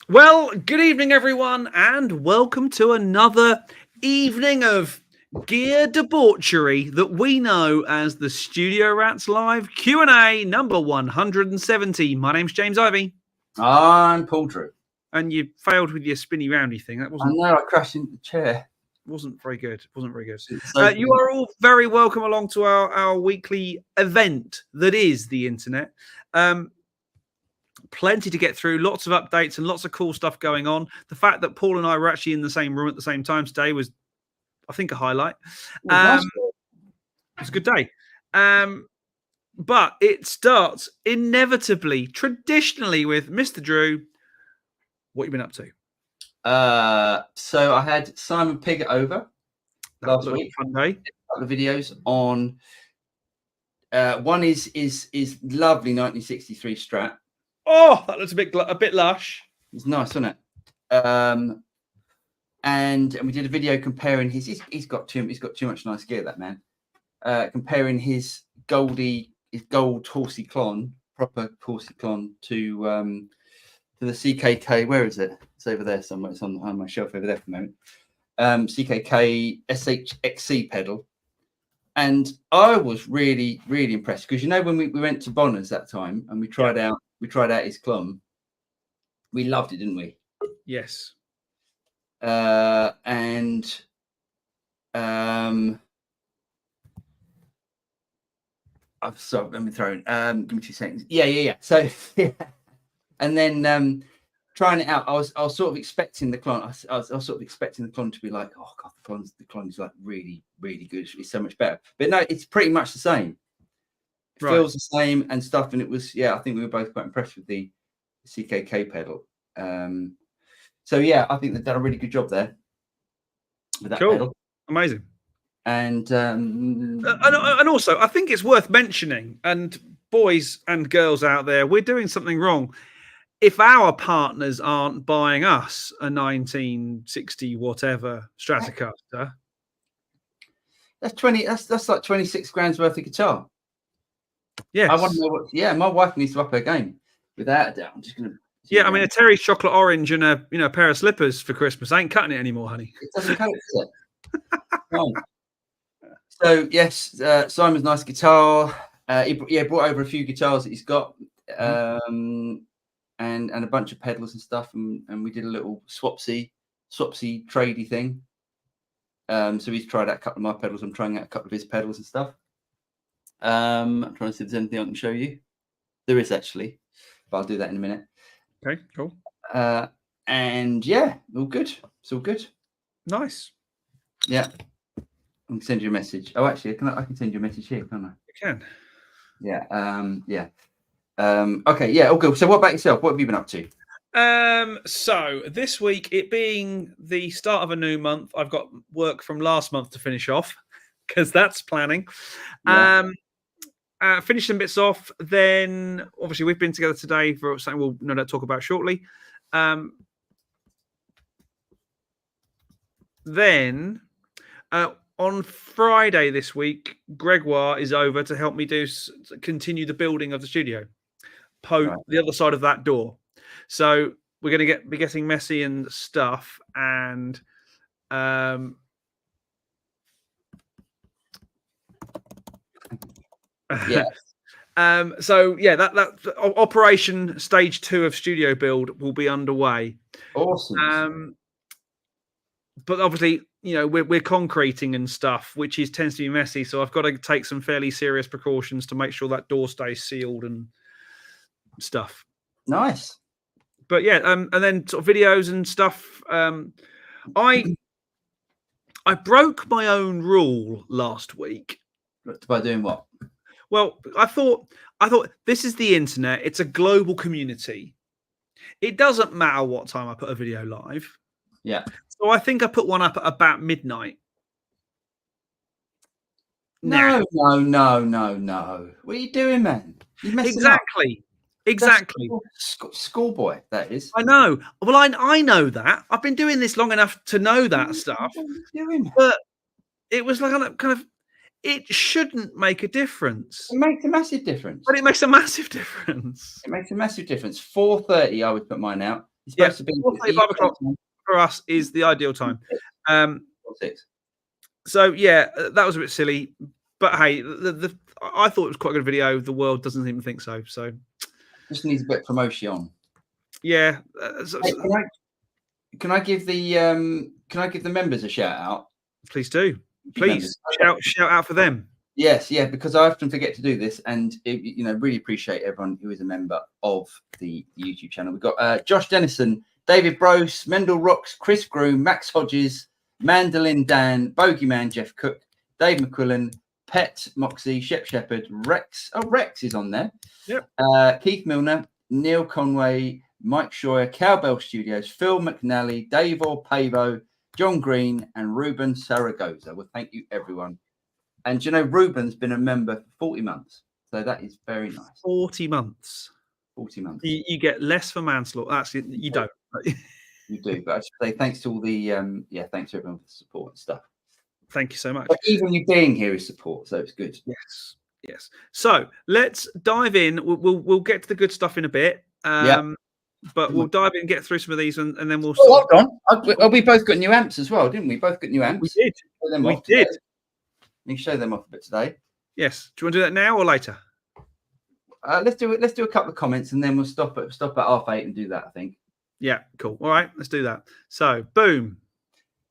Well, good evening, everyone, and welcome to another evening of gear debauchery that we know as the Studio Rats Live Q&A number 170. My name's James Ivy. I'm Paul Drew. And you failed with your spinny roundy thing. That wasn't. I know, I crashed into the chair. Wasn't very good. Wasn't very good. So you are all very welcome along to our weekly event that is the internet. Plenty to get through, lots of updates and lots of cool stuff going on. The fact that Paul and I were actually in the same room at the same time today was, I think, a highlight. nice. It was a good day. But it starts inevitably, traditionally, with Mr. Drew. What have you been up to? So I had Simon Pigott over last week. Fun day. A couple of videos on. One is lovely 1963 Strat. Oh, that looks a bit lush. It's nice, isn't it? And we did a video comparing his. He's got too much nice gear, that man. Comparing his gold horsey clon, proper horsey clon, to the CKK. Where is it? It's over there somewhere. It's on my shelf over there for a moment. CKK SHXC pedal. And I was really, really impressed because when we went to Bonner's that time and we tried out his clon, we loved it, didn't we? Yes. And I'm sorry, let me throw in. Give me 2 seconds. Yeah. So and then trying it out, I was sort of expecting the clon. I was sort of expecting the clon to be like, oh god, the clon is like really, really good. It's so much better. But no, it's pretty much the same. It feels the same and stuff. And it was, I think we were both quite impressed with the CKK pedal. So yeah, I think they've done a really good job there with that pedal. Amazing. And also, I think it's worth mentioning, and boys and girls out there, we're doing something wrong. If our partners aren't buying us a 1960 whatever Stratocaster, that's like 26 grand's worth of guitar. Yes. I want to know what. Yeah, my wife needs to up her game, without a doubt. I'm just gonna. Yeah, I mean, a Terry's chocolate orange and a pair of slippers for Christmas. I ain't cutting it anymore, honey. It doesn't cut it. Right. So yes, Simon's nice guitar. He brought over a few guitars that he's got, and a bunch of pedals and stuff, and we did a little swapsy tradey thing. So he's tried out a couple of my pedals. I'm trying out a couple of his pedals and stuff. I'm trying to see if there's anything I can show you. There is actually, but I'll do that in a minute. Okay, cool. And yeah, all good. It's all good. Nice. Yeah. I can send you a message. Oh, actually, I can send you a message here, can't I? You can. Yeah. Yeah. Okay. Yeah. All good. So, what about yourself? What have you been up to? So this week, it being the start of a new month, I've got work from last month to finish off because that's planning. Yeah. Finish some bits off. Then, obviously, we've been together today for something we'll no doubt talk about shortly. Then, on Friday this week, Gregoire is over to help me continue the building of the studio. The other side of that door. So we're going to be getting messy and stuff, and yeah. So yeah, that operation stage 2 of studio build will be underway. Awesome. But obviously, we're concreting and stuff, which tends to be messy. So I've got to take some fairly serious precautions to make sure that door stays sealed and stuff. Nice. But yeah, and then sort of videos and stuff. I broke my own rule last week. By doing what? Well, I thought this is the internet. It's a global community. It doesn't matter what time I put a video live. Yeah. So I think I put one up at about midnight. No. What are you doing, man? You're messing up. Exactly. Schoolboy, that is. I know. Well, I know that. I've been doing this long enough to know that stuff. What are you doing? But it was like kind of. It shouldn't make a difference. It makes a massive difference. But it makes a massive difference. It makes a massive difference. 4:30, I would put mine out. It's Yeah, supposed to be 5 o'clock for us is the ideal time. 6. So yeah, that was a bit silly, but hey, I thought it was quite a good video. The world doesn't even think so. So Just needs a bit of promotion. yeah. Hey, can I give the members a shout out? Please do. Please shout out for them. Yes, yeah, because I often forget to do this, and really appreciate everyone who is a member of the YouTube channel. We've got Josh Dennison, David Brose, Mendel Rocks, Chris Groom, Max Hodges, Mandolin Dan, Bogeyman Jeff Cook, Dave McQuillan, Pet Moxie, Shep Shepherd, Rex. Oh, Rex is on there. Yep. Keith Milner, Neil Conway, Mike Scheuer, Cowbell Studios, Phil McNally, Dave Pavo, John Green, and Ruben Saragoza. Well, thank you, everyone. And Ruben's been a member for 40 months. So that is very nice. 40 months. 40 months. You get less for manslaughter. Actually, you don't. You do. But I should say thanks to all the, thanks to everyone for the support and stuff. Thank you so much. But even you being here is support. So it's good. Yes. Yes. So let's dive in. We'll get to the good stuff in a bit. But we'll dive in and get through some of these and then we'll. Oh, hold on. We both got new amps as well, didn't we? Both got new amps. We did. We did. You can show them off a bit today. Yes. Do you want to do that now or later? Let's do it. Let's do a couple of comments and then we'll stop at 8:30 and do that, I think. Yeah, cool. All right, let's do that. So, boom.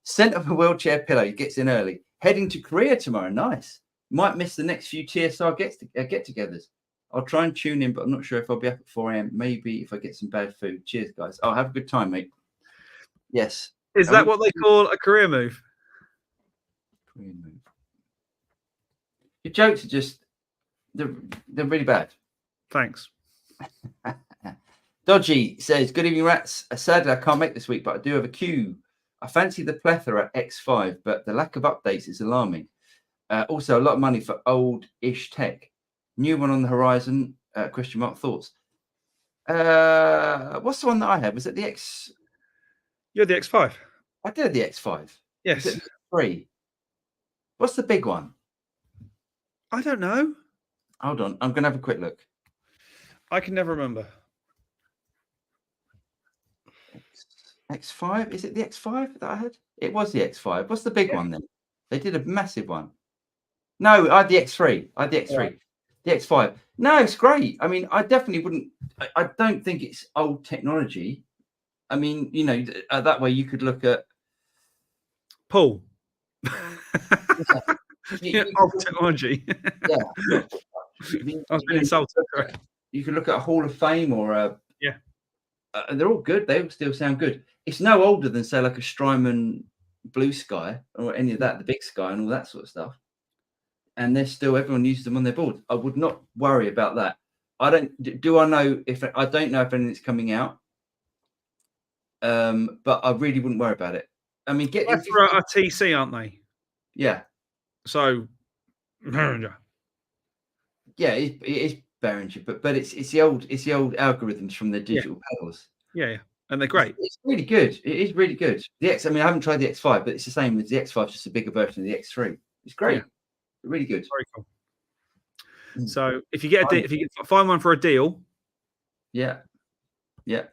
Sent up a wheelchair pillow. He gets in early. Heading to Korea tomorrow. Nice. Might miss the next few TSR get-togethers. I'll try and tune in, but I'm not sure if I'll be up at 4 a.m. Maybe if I get some bad food. Cheers, guys. Oh, have a good time, mate. Yes. Is that what they call a career move? Korean move. Your jokes are just, they're really bad. Thanks. Dodgy says, good evening, rats. Sadly, I can't make this week, but I do have a queue. I fancy the plethora X5, but the lack of updates is alarming. Also, a lot of money for old-ish tech. New one on the horizon. Question mark thoughts. What's the one that I had? Was it the X? You're the X5. I did the X5. Yes. Was it the 3? What's the big one? I don't know. Hold on. I'm going to have a quick look. I can never remember. X5? Is it the X5 that I had? It was the X5. What's the big one then? They did a massive one. No, I had the X3. Yeah. The X5. No, it's great. I mean, I definitely wouldn't. I don't think it's old technology. I mean, that way you could look at Paul. Yeah. Old technology. Yeah. I was being insulted. You could look at a Hall of Fame or a. Yeah. They're all good. They all still sound good. It's no older than, say, like a Strymon Blue Sky or any of that, the Big Sky and all that sort of stuff. And they're still, everyone uses them on their board. I would not worry about that. I don't know if anything's coming out. But I really wouldn't worry about it. I mean, for a TC, aren't they? Yeah. So, yeah, it is Behringer, but it's the old algorithms from the digital pedals. Yeah, and they're great. It's really good. It is really good. The X, I mean, I haven't tried the X5, but it's the same as the X5, just a bigger version of the X3. It's great. Yeah. Really good. Very cool. So if you get find one for a deal. Yeah. Drill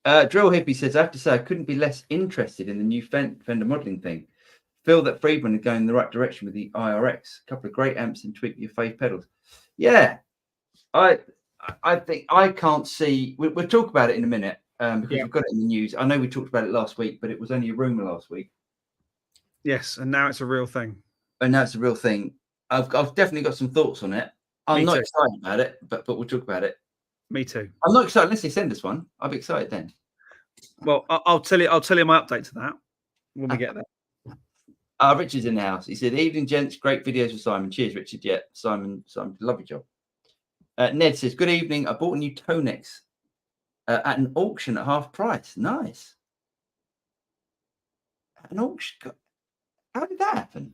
Hippie says, I have to say I couldn't be less interested in the new Fender modeling thing. Feel that Friedman is going in the right direction with the IRX. A couple of great amps and tweak your fave pedals. Yeah, I think I can't see. We'll talk about it in a minute because we've got it in the news. I know we talked about it last week, but it was only a rumor last week. Yes, and now it's a real thing. And now it's a real thing. I've definitely got some thoughts on it. I'm not excited about it, but we'll talk about it. Me too. I'm not excited unless they send us one. I'll be excited then. Well, I'll tell you my update to that when we get there. Richard's in the house. He said, evening, gents. Great videos with Simon. Cheers, Richard. Yeah, Simon, lovely job. Ned says, good evening. I bought a new ToneX at an auction at half price. Nice. At an auction? How did that happen?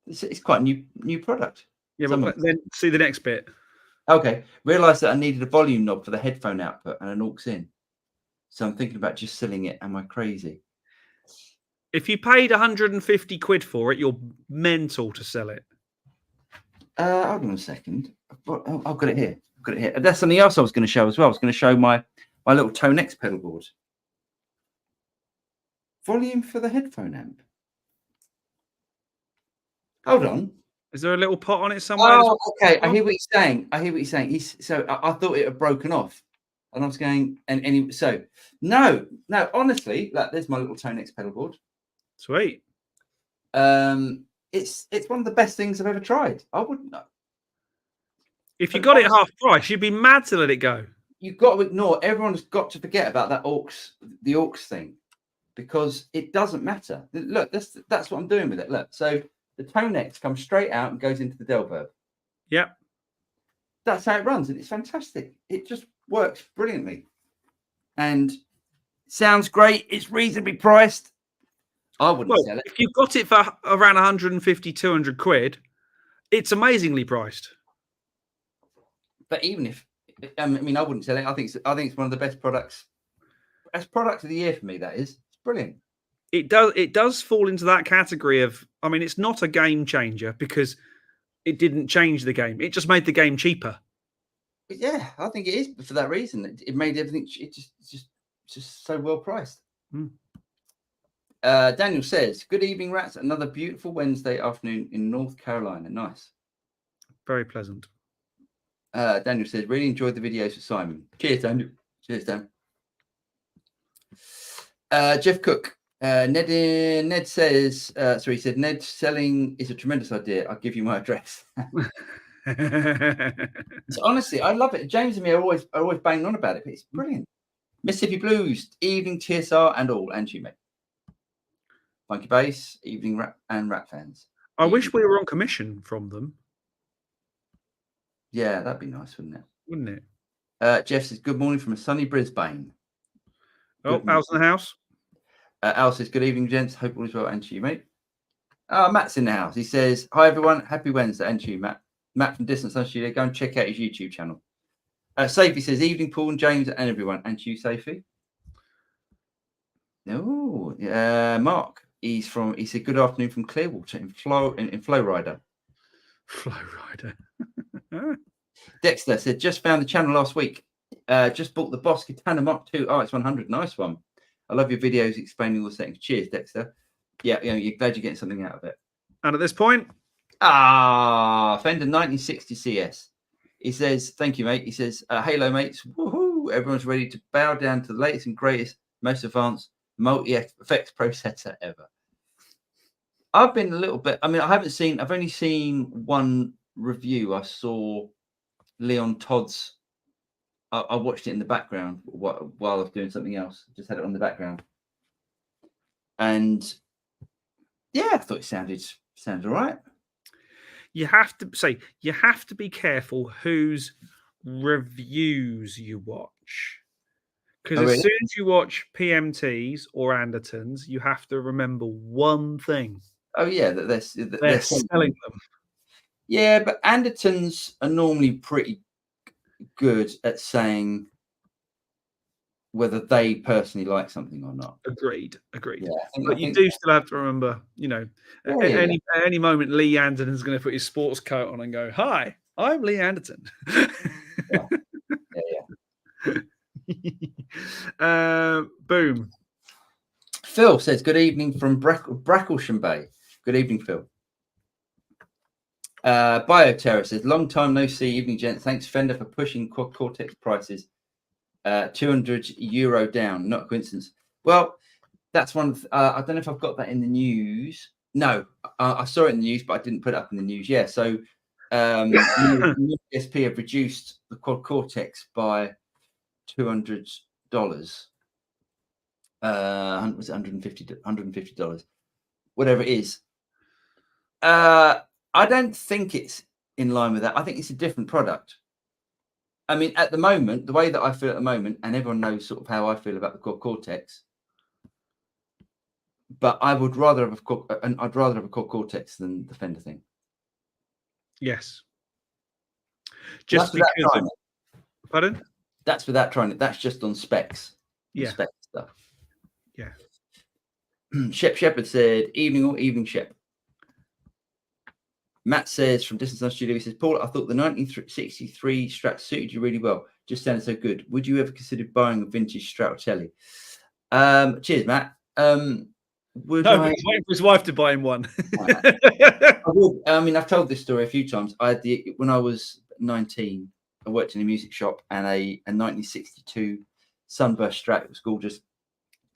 It's quite a new product. Yeah, but then see the next bit. Okay. Realised that I needed a volume knob for the headphone output and an aux in. So I'm thinking about just selling it. Am I crazy? If you paid 150 quid for it, you're mental to sell it. Hold on a second. I've got it here. That's something else I was going to show as well. I was going to show my My little ToneX pedal board. Volume for the headphone amp. Hold on. Is there a little pot on it somewhere? Oh, okay. I hear what he's saying. So I thought it had broken off. And I was going, no, honestly, look, there's my little ToneX pedal board. Sweet. It's one of the best things I've ever tried. I wouldn't know. If you got it half price, you'd be mad to let it go. You've got to ignore. Everyone's got to forget about that the aux thing, because it doesn't matter. Look, that's what I'm doing with it. Look, so the ToneX comes straight out and goes into the Delverb. Yep. That's how it runs, and it's fantastic. It just works brilliantly, and sounds great. It's reasonably priced. I wouldn't sell it. If you've got it for around 150, 200 quid, it's amazingly priced. But even if, I wouldn't sell it. I think it's one of the best products. Best product of the year for me. That is, it's brilliant. It does fall into that category of. I mean, it's not a game changer because it didn't change the game. It just made the game cheaper. Yeah, I think it is for that reason. It made everything. It's just so well priced. Daniel says, "Good evening, Rats. Another beautiful Wednesday afternoon in North Carolina. Nice, very pleasant." Daniel says, "Really enjoyed the videos for Simon. Cheers, Daniel. Cheers, Dan." Jeff Cook. Ned says, he said, Ned, selling is a tremendous idea. I'll give you my address. So honestly, I love it. James and me are always banging on about it, but it's brilliant. Mississippi Blues, evening TSR and all, and you, mate. Funky Bass, evening rap and rap fans. I wish we were on commission from them. Yeah, that'd be nice, wouldn't it? Wouldn't it? Jeff says, good morning from a sunny Brisbane. Oh, Al's in the house. Al says, good evening, gents. Hope all is well, and to you, mate. Matt's in the house. He says, hi, everyone. Happy Wednesday, and to you, Matt. Matt from Distance Sun Studio. Go and check out his YouTube channel. Safey says, evening, Paul and James and everyone. And to you, Safey. Oh, Mark. He said, good afternoon from Clearwater in Flow Rider. Flow Rider. Dexter said, just found the channel last week. Just bought the Boss Katana Mark II RX100. Nice one. I love your videos explaining all the settings. Cheers, Dexter. Yeah, you're glad you're getting something out of it. And at this point, Fender 1960 CS. He says, thank you, mate. He says, halo, mates. Woohoo! Everyone's ready to bow down to the latest and greatest, most advanced multi-effects processor ever. I've been a little bit, I've only seen one review. I saw Leon Todd's. I watched it in the background while I was doing something else. Just had it on the background. And yeah, I thought it sounded all right. You have to be careful whose reviews you watch. Because as soon as you watch PMTs or Andertons, you have to remember one thing. Oh, yeah, that they're selling them. Yeah, but Andertons are normally pretty good at saying whether they personally like something or not. Agreed. Yeah, but you do still have to remember, at any moment, Lee Anderton's going to put his sports coat on and go, "Hi, I'm Lee Anderton." Boom. Phil says, good evening from Bracklesham Bay. Good evening, Phil. Bioterror says, long time no see. Evening, gents. Thanks, Fender, for pushing Quad Cortex prices. €200 down. Not a coincidence. Well, that's one. I don't know if I've got that in the news. No, I saw it in the news, but I didn't put it up in the news. Yeah, so ESP have reduced the Quad Cortex by $200. Was it $150? Whatever it is. I don't think it's in line with that. I think it's a different product. I mean, at the moment, the way that I feel at the moment, and everyone knows sort of how I feel about the Quad Cortex, but I would rather have a Quad Cortex than the Fender thing. Yes. Just because. Pardon? That's without trying it. That's just on specs. Yeah. Spec stuff. Yeah. Shep Shepherd said, evening, Shep. Matt says from Distance Sun Studio, he says, Paul, I thought the 1963 Strat suited you really well. Just sounded so good. Would you ever consider buying a vintage Stratotelli? Cheers, Matt. Would No, I? he's waiting for his wife to buy him one. I would. I mean, I've told this story a few times. I had when I was 19, I worked in a music shop, and a 1962 Sunburst Strat. It was gorgeous.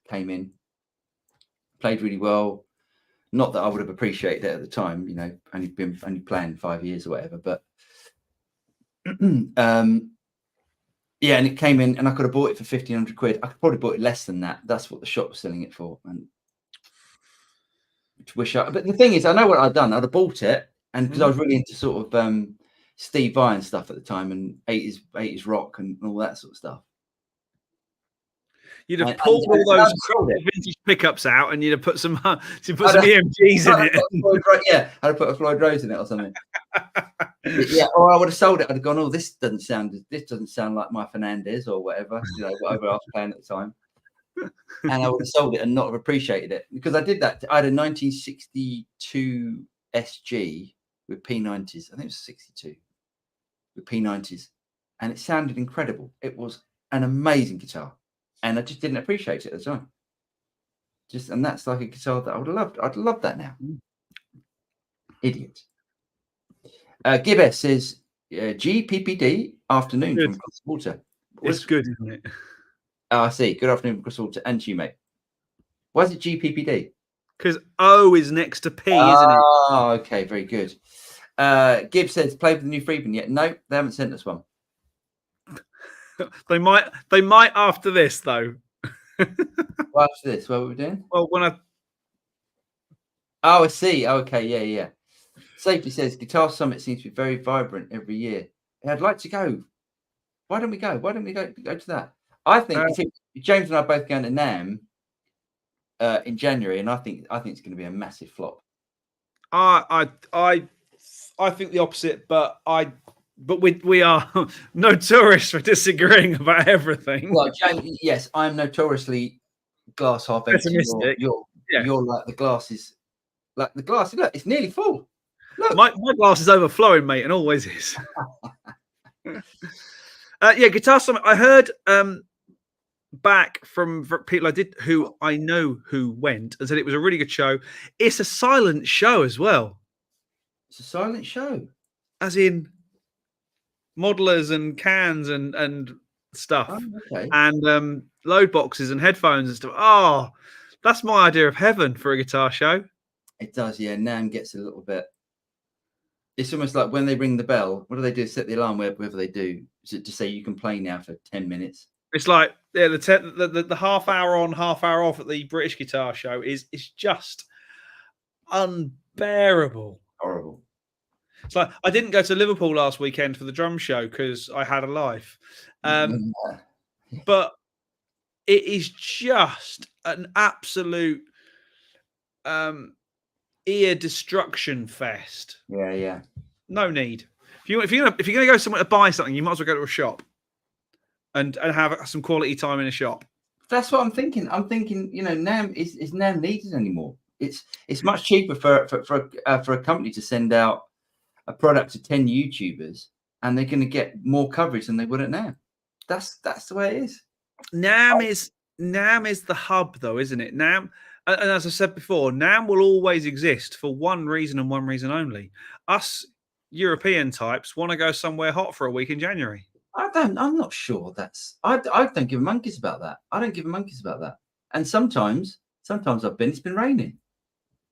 Came in, played really well. Not that I would have appreciated it at the time, you know, only playing 5 years or whatever, but yeah, and it came in, and I could have bought it for 1,500 quid. I could probably bought it less than that. That's what the shop was selling it for. And but the thing is, I know what I'd done. I'd have bought it, and because I was really into sort of Steve Vai and stuff at the time, and 80s rock and all that sort of stuff. You'd have pulled all those vintage pickups out, and you'd have put some EMGs in it. Yeah, I'd have put a Floyd Rose in it or something. Yeah, or I would have sold it. I'd have gone, oh, this doesn't sound like my Fernandez or whatever, you know, whatever I was playing at the time. And I would have sold it and not have appreciated it, because I did that. I had a 1962 SG with P90s. I think it was 62 with P90s, and it sounded incredible. It was an amazing guitar, and I just didn't appreciate it at the time. And that's like a guitar that I would have loved. I'd love that now. Idiot. Gibbs says, GPPD afternoon from Crosswater. It's good, isn't it? Oh, I see. Good afternoon from Crosswater and to you, mate. Why is it GPPD? Because O is next to P, isn't it? Oh, okay. Very good. Gibbs says, played with the new Freeman yet? No, they haven't sent us one. They might after this, though. Well, after this, what are we doing? Well, when I... Oh, I see. Okay, yeah. Safety says, Guitar Summit seems to be very vibrant every year. I'd like to go. Why don't we go? Why don't we go to that? I think James and I are both going to NAMM in January, and I think it's going to be a massive flop. I think the opposite, but we are notorious for disagreeing about everything. Well, James, yes, I'm notoriously glass half empty. You're like the glass is like the glass. Look, it's nearly full. Look. My glass is overflowing, mate, and always is. Yeah, Guitar Summit. I heard back from people who I know who went and said it was a really good show. It's a silent show as well. It's a silent show, as in modelers and cans and stuff, and load boxes and headphones and stuff. Oh, that's my idea of heaven for a guitar show. It does, yeah. NAMM gets a little bit. It's almost like when they ring the bell. What do they do? Set the alarm, whatever they do. Is it to say you can play now for 10 minutes? It's like the half hour on, half hour off at the British Guitar Show is just unbearable. Horrible. It's like I didn't go to Liverpool last weekend for the drum show because I had a life. But it is just an absolute ear destruction fest. Yeah. No need. If you're gonna go somewhere to buy something, you might as well go to a shop and have some quality time in a shop. That's what I'm thinking. I'm thinking, you know, NAMM is NAMM needed anymore? It's much cheaper for a company to send out a product to 10 YouTubers, and they're going to get more coverage than they would at NAMM. That's the way it is. NAMM is the hub, though, isn't it? NAMM, and as I said before, NAMM will always exist for one reason and one reason only. Us European types want to go somewhere hot for a week in January. I'm not sure I don't give a monkeys about that. I don't give a monkeys about that. And sometimes it's been raining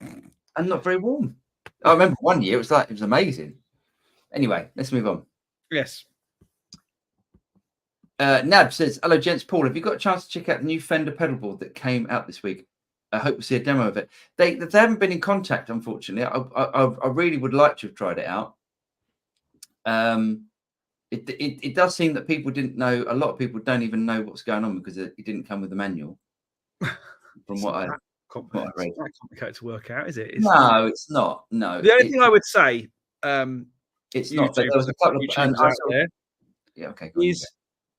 and not very warm. I remember one year it was amazing. Anyway, let's move on. Yes. Nab says, hello gents. Paul, have you got a chance to check out the new Fender pedal board that came out this week? I hope we'll see a demo of it. They haven't been in contact, unfortunately. I really would like to have tried it out. It does seem that people didn't know. A lot of people don't even know what's going on because it didn't come with a manual. From what I read, it's not complicated to work out, is it? No, it's not. No. The only thing I would say, it's not. But there was a couple of out there. Yeah, okay.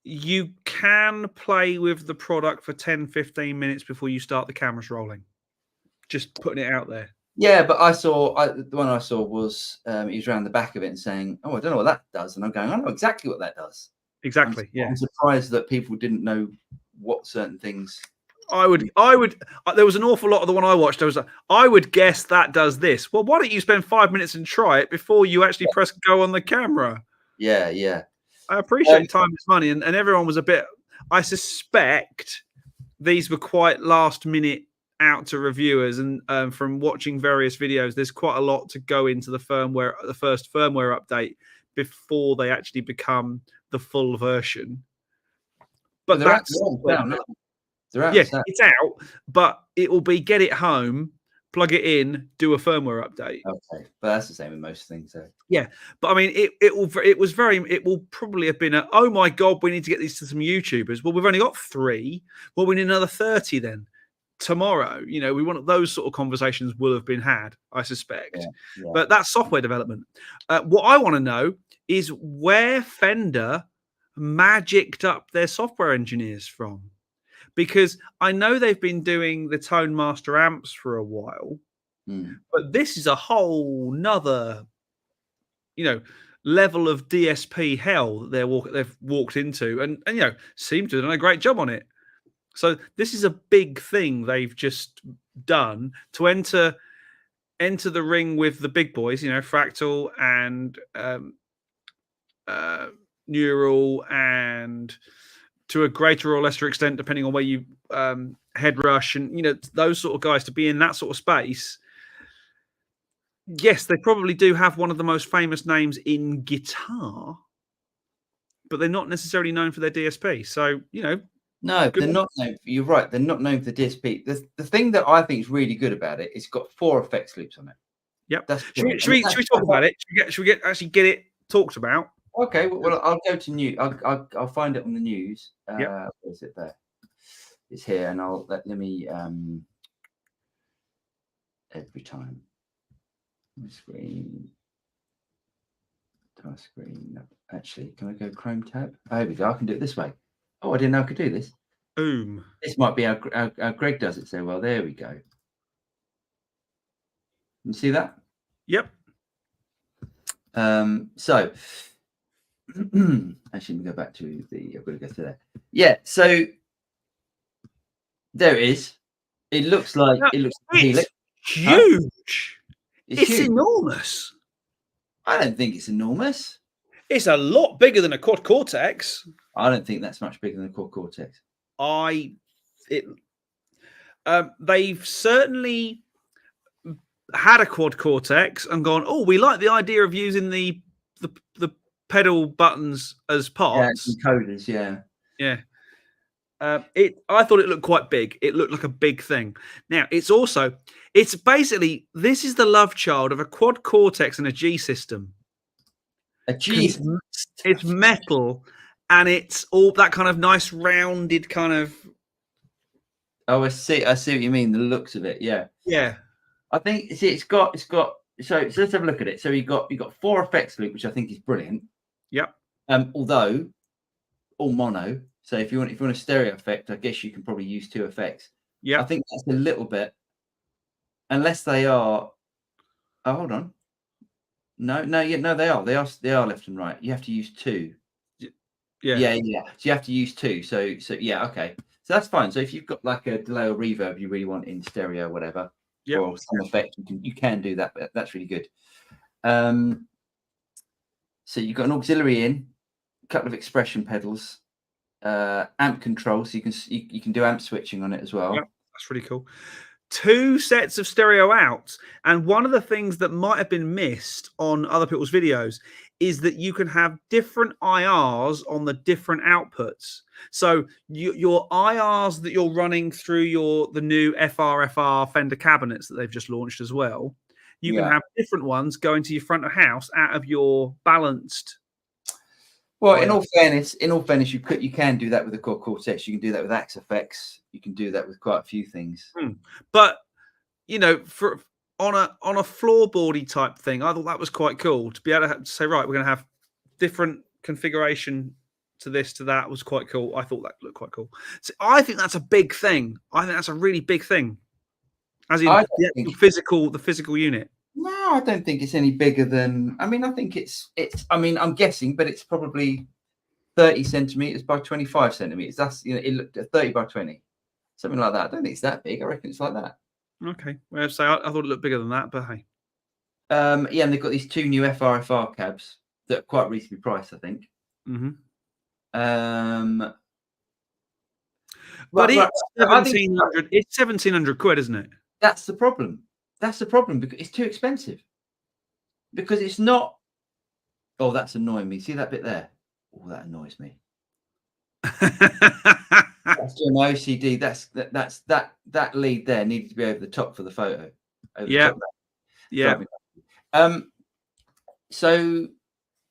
You can play with the product for 10-15 minutes before you start the cameras rolling. Just putting it out there. Yeah, but the one I saw was he was around the back of it and saying, "Oh, I don't know what that does," and I'm going, "I know exactly what that does." Exactly. Yeah. I'm surprised that people didn't know what certain things. I would. There was an awful lot of the one I watched. I would guess that does this. Well, why don't you spend 5 minutes and try it before you actually press go on the camera? Yeah, yeah. I appreciate time is money, and everyone was a bit. I suspect these were quite last minute out to reviewers, and from watching various videos, there's quite a lot to go into the first firmware update before they actually become the full version. But that's it's out, but it will be get it home, plug it in, do a firmware update. Okay, but that's the same with most things, though. Yeah, but I mean, it will probably have been oh my god, we need to get these to some YouTubers. Well, we've only got 3. Well, we need another 30 then tomorrow. You know, we want those sort of conversations will have been had, I suspect. Yeah. But that's software development. What I want to know is where Fender magicked up their software engineers from. Because I know they've been doing the Tone Master amps for a while, but this is a whole nother, level of DSP hell that they've walked into, and seem to have done a great job on it. So this is a big thing they've just done to enter the ring with the big boys, Fractal and Neural, and to a greater or lesser extent, depending on where you head rush and those sort of guys, to be in that sort of space. Yes, they probably do have one of the most famous names in guitar, but they're not necessarily known for their DSP. So no, they're not known. You're right. They're not known for the DSP. The thing that I think is really good about it, it's got 4 effects loops on it. Yep. Should we talk about it? Should we actually get it talked about? Okay. Well, I'll go to news. I'll find it on the news. Yep. Where is it there? It's here, and let me every time. Screen. Task screen. No. Actually, can I go Chrome tab? Oh, here we go. I can do it this way. Oh, I didn't know I could do this. Boom. This might be how Greg does it so well. There we go. You see that? Yep. So actually, we go back to the. I've got to go to there. Yeah. So there it is. It looks like it's huge. It's huge. Enormous. I don't think it's enormous. It's a lot bigger than a Quad Cortex. I don't think that's much bigger than a Quad Cortex. They've certainly had a Quad Cortex and gone, oh, we like the idea of using the pedal buttons as parts. Yeah, encoders, yeah. Yeah. I thought it looked quite big. It looked like a big thing. Now, it's basically, this is the love child of a Quad Cortex and a G system. A G? It's metal, and it's all that kind of nice rounded kind of. Oh, I see what you mean. The looks of it, yeah. Yeah. I think it's got. So let's have a look at it. So you got 4 effects loop, which I think is brilliant. Yep. Although all mono. So if you want a stereo effect, I guess you can probably use 2 effects. Yeah. I think that's a little bit, unless they are. Oh, hold on. No, they are left and right. You have to use 2. Yeah. So you have to use 2. So yeah, okay. So that's fine. So if you've got like a delay or reverb you really want in stereo or whatever, or some effect, you can do that. But that's really good. So you've got an auxiliary in, a couple of expression pedals, amp control, so you can do amp switching on it as well. Yeah, that's really cool. 2 sets of stereo outs, and one of the things that might have been missed on other people's videos is that you can have different IRs on the different outputs. So your IRs that you're running through the new FRFR Fender cabinets that they've just launched as well, you can have different ones going to your front of house out of your balanced. Well, in all fairness, you can do that with the Quad Cortex. You can do that with Axe effects. You can do that with quite a few things. But for on a floorboardy type thing, I thought that was quite cool to be able to say, right, we're going to have different configuration to this, to that. Was quite cool. I thought that looked quite cool. So I think that's a big thing. I think that's a really big thing, as in the physical unit. No, I don't think it's any bigger than. I mean, I think it's. I mean, I'm guessing, but it's probably 30 centimeters by 25 centimeters. That's, you know, it looked at 30 by 20, something like that. I don't think it's that big. I reckon it's like that. Okay. Well, so I thought it looked bigger than that, but hey. Yeah, and they've got these 2 new FRFR cabs that are quite reasonably priced, I think. Mm-hmm. But it's 1,700. It's 1,700 quid, isn't it? That's the problem. That's the problem, because it's too expensive. Because it's not. Oh, that's annoying me. See that bit there? Oh, that annoys me. That's doing my OCD. That lead there needed to be over the top for the photo. Yeah. Yeah. So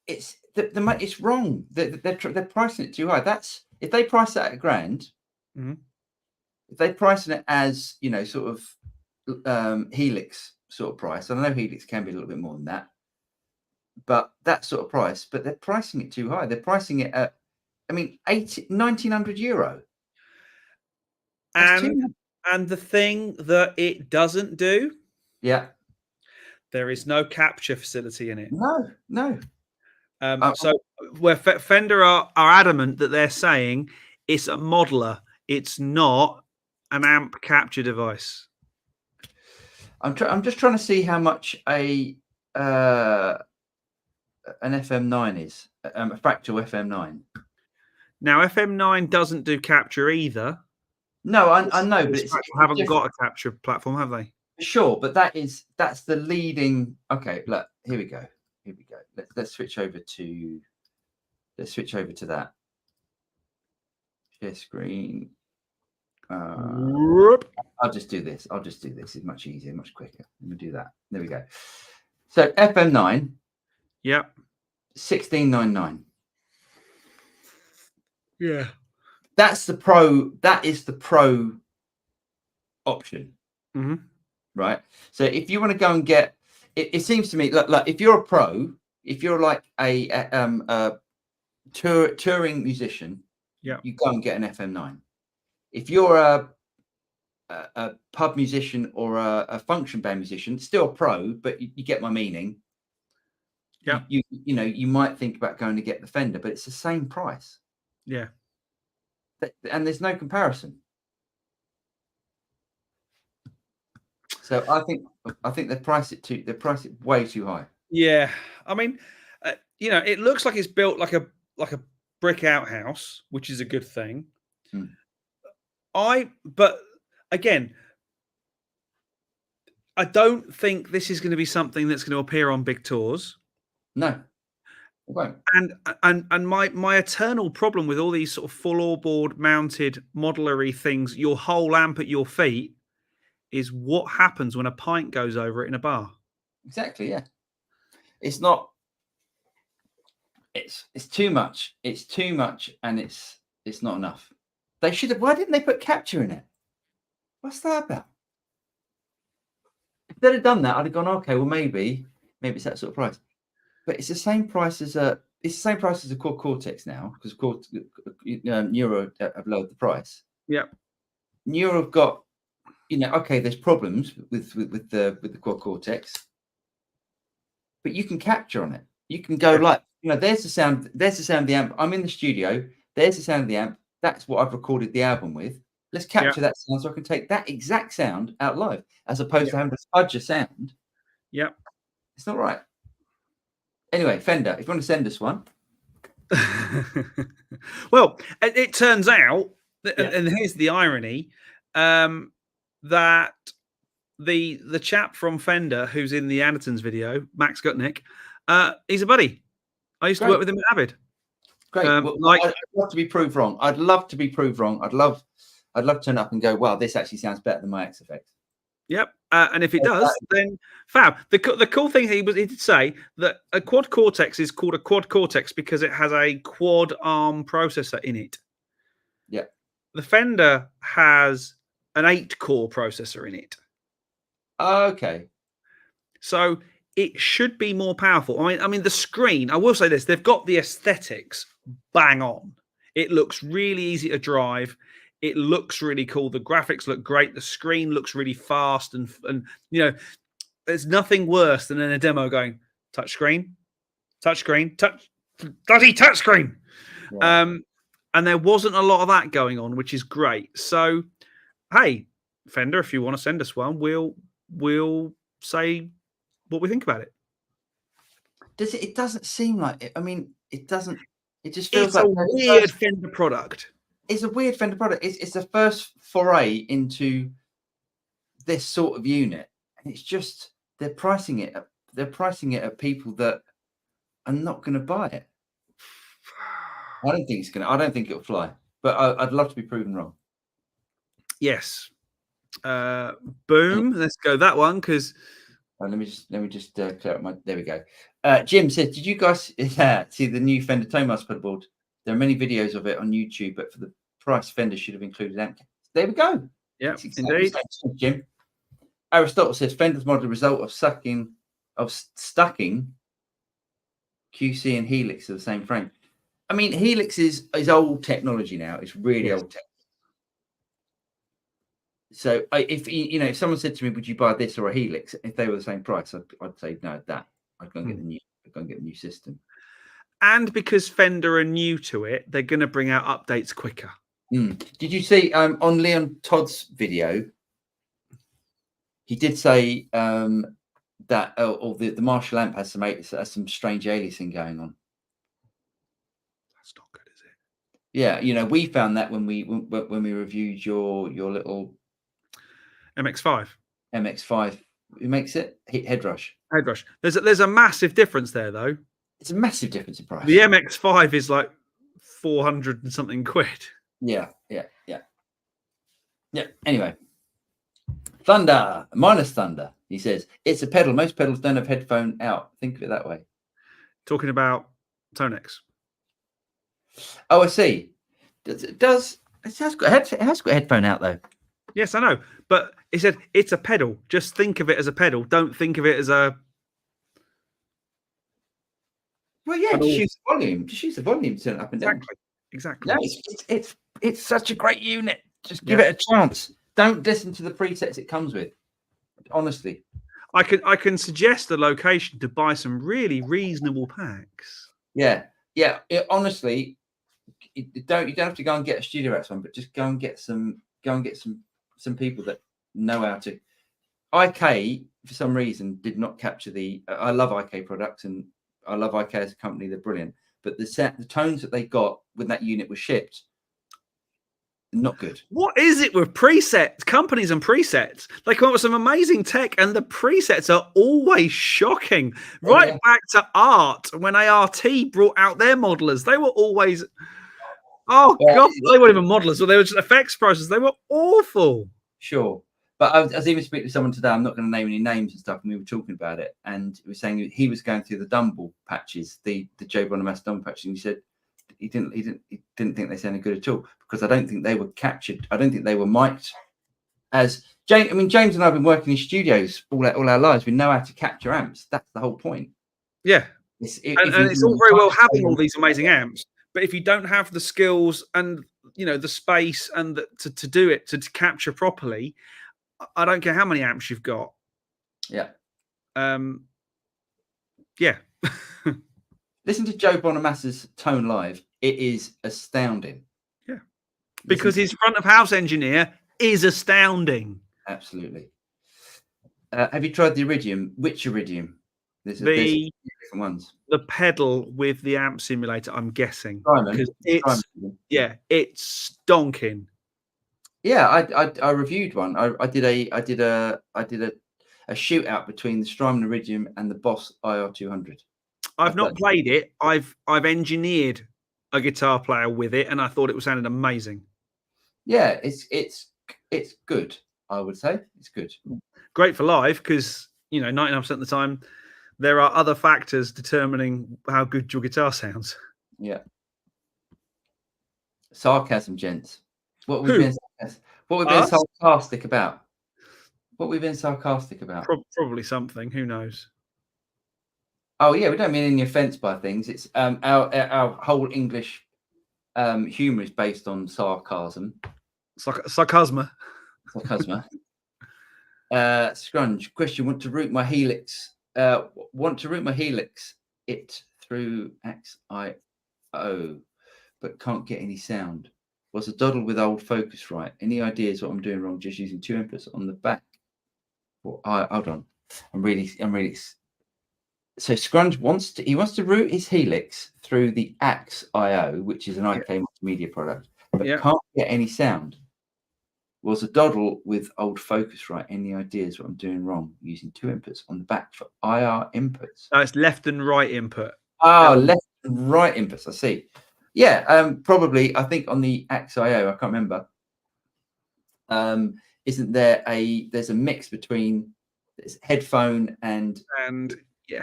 it's it's wrong. They're pricing it too high. That's if they price that at £1,000. Mm-hmm. If they pricing it as, you know, sort of Helix sort of price, and I know Helix can be a little bit more than that, but that sort of price. But they're pricing it too high. They're pricing it at, I mean, 1,900 euro. And the thing that it doesn't do, yeah, there is no capture facility in it. No. So where Fender are adamant that they're saying it's a modeler, it's not an amp capture device. I'm just trying to see how much an FM9 is, a fractal FM9. Now FM9 doesn't do capture either. No, I know, but it's haven't got a capture platform, have they? Sure, but that's the leading. Okay, look, here we go. Let's switch over to that. Share screen. I'll just do this. It's much easier, much quicker. Let me do that. There we go. So FM9. Yep. 1699. Yeah. That's the pro. That is the pro option. Mm-hmm. Right. So if you want to go and get, it seems to me like if you're a pro, if you're like a touring musician, yeah, you go and get an FM9. If you're a pub musician or a function band musician, still a pro, but you get my meaning. Yeah. You know, you might think about going to get the Fender, but it's the same price. Yeah. And there's no comparison. So I think they price it way too high. Yeah, I mean, you know, it looks like it's built like a brick outhouse, which is a good thing. But again, I don't think this is going to be something that's going to appear on big tours. No, it won't. And my eternal problem with all these sort of full board mounted modular-y things, your whole amp at your feet, is what happens when a pint goes over it in a bar. Exactly, yeah. It's not. It's too much. It's too much, and it's not enough. They should have. Why didn't they put capture in it? What's that about? If they'd have done that, I'd have gone, okay, well maybe it's that sort of price. But it's the same price as a Quad Cortex now, because Neuro have lowered the price. Yeah, Neuro have got, you know, okay, there's problems with the Quad Cortex, but you can capture on it. You can go like, you know, there's the sound of the amp. I'm in the studio. There's the sound of the amp. That's what I've recorded the album with. Let's capture that sound so I can take that exact sound out live, as opposed to having to fudge a sound. Yeah, it's not right. Anyway, Fender, if you want to send us one. Well, it turns out, and here's the irony, that the chap from Fender who's in the Andertons video, Max Gutnick, he's a buddy. I used to work with him at Avid. Great. Well, I'd love to be proved wrong. I'd love to be proved wrong. I'd love to turn up and go, wow, this actually sounds better than my X effects. Yep. And if it does, then fab. The cool thing he did say that a Quad Cortex is called a Quad Cortex because it has a quad arm processor in it. Yeah. The Fender has an 8-core processor in it. Okay. So it should be more powerful. I mean, the screen, I will say this, they've got the aesthetics bang on. It looks really easy to drive. It looks really cool. The graphics look great. The screen looks really fast. And you know, there's nothing worse than in a demo going, touchscreen, bloody touchscreen. Right. And there wasn't a lot of that going on, which is great. So, hey, Fender, if you want to send us one, we'll say what we think about it. Does it? It doesn't seem like it. I mean, it doesn't. It just feels It's like a weird Fender product. It's a weird Fender product. It's the first foray into this sort of unit, and it's just they're pricing it. They're pricing it at people that are not going to buy it. I don't think it's going to. I don't think it'll fly. But I'd love to be proven wrong. Yes. Boom. Let's go that one because. Let me just clear up my. There we go. Jim says, "Did you guys see the new Fender Tone Master Pro board? There are many videos of it on YouTube, but for the price, Fender should have included amp. There we go. Yeah, exactly indeed. Jim. Aristotle says Fender's model result of stacking QC and Helix are the same frame. I mean, Helix is old technology now. It's really old tech. So if someone said to me, "Would you buy this or a Helix?" If they were the same price, I'd say no. That I'd go and get the new. I'd go and get the new system. And because Fender are new to it, they're going to bring out updates quicker. Did you see on Leon Todd's video? He did say that the Marshall amp has some strange aliasing going on. That's not good, is it? Yeah, we found that when we reviewed your little MX5. MX5. Who makes it? Headrush. Headrush. There's a massive difference there, though. It's a massive difference in price. The MX5 is like 400 and something quid. Yeah. Anyway, Thunder minus Thunder. He says it's a pedal. Most pedals don't have headphone out. Think of it that way. Talking about ToneX. Oh, I see. It has got a headphone out though. Yes, I know. But he said it's a pedal. Just think of it as a pedal. Don't think of it as a. Well, yeah, just use the volume. Just use the volume to turn it up and down. Exactly. No, it's such a great unit. Just give it a chance. Don't listen to the presets it comes with. Honestly, I can suggest a location to buy some really reasonable packs. Yeah. Honestly, you don't have to go and get a Studio Rats one, but just go and get some people that know how to. IK for some reason did not capture the. I love IK products and I love IK as a company. They're brilliant, but the tones that they got when that unit was shipped. Not good. What is it with presets, companies and presets? They come up with some amazing tech, and the presets are always shocking. Back to ART, when ART brought out their modelers, they were always, God, they weren't even modelers, or they were just effects processors. They were awful. Sure, but I was even speaking to someone today. I'm not going to name any names and stuff, and we were talking about it, and he was saying he was going through the Dumble patches, the Joe Bonamass Dumble patches, and he said. He didn't think they sounded good at all because I don't think they were captured. I don't think they were mic'd as James. I mean, James and I have been working in studios all our lives. We know how to capture amps. That's the whole point. Yeah, it's all very well having all these amazing amps, but if you don't have the skills and the space and to do it to capture properly, I don't care how many amps you've got. Yeah. Yeah. Listen to Joe Bonamass's Tone live. It is astounding. Yeah. Because his front of house engineer is astounding. Absolutely. Have you tried the Iridium? Which Iridium? There's different ones. The pedal with the amp simulator, I'm guessing. It's stonking. Yeah, I reviewed one. I did a shootout between the Strymon Iridium and the Boss IR200. I've not played it. I've engineered a guitar player with it, and I thought it was sounding amazing. Yeah, it's good. I would say it's good. Great for live because 99% of the time there are other factors determining how good your guitar sounds. Yeah. Sarcasm, gents. What we've been sarcastic about? What we've been sarcastic about? Probably something. Who knows? Oh yeah, we don't mean any offence by things. It's our whole English humour is based on sarcasm. Sarcasma. Scrunge question: want to route my Helix it through XIO, but can't get any sound. Was a doddle with old Focusrite. Any ideas what I'm doing wrong? Just using 2 inputs on the back. Well, hold on. I'm really. So Scrunch wants to route his Helix through the Axe IO, which is an IK multimedia product, but can't get any sound. Was a doddle with old Focusrite. Any ideas what I'm doing wrong? Using 2 inputs on the back for IR inputs. No, it's left and right input. Oh, left and right inputs. I see. Yeah, probably. I think on the Axe IO, I can't remember. Isn't there there's a mix between headphone and yeah,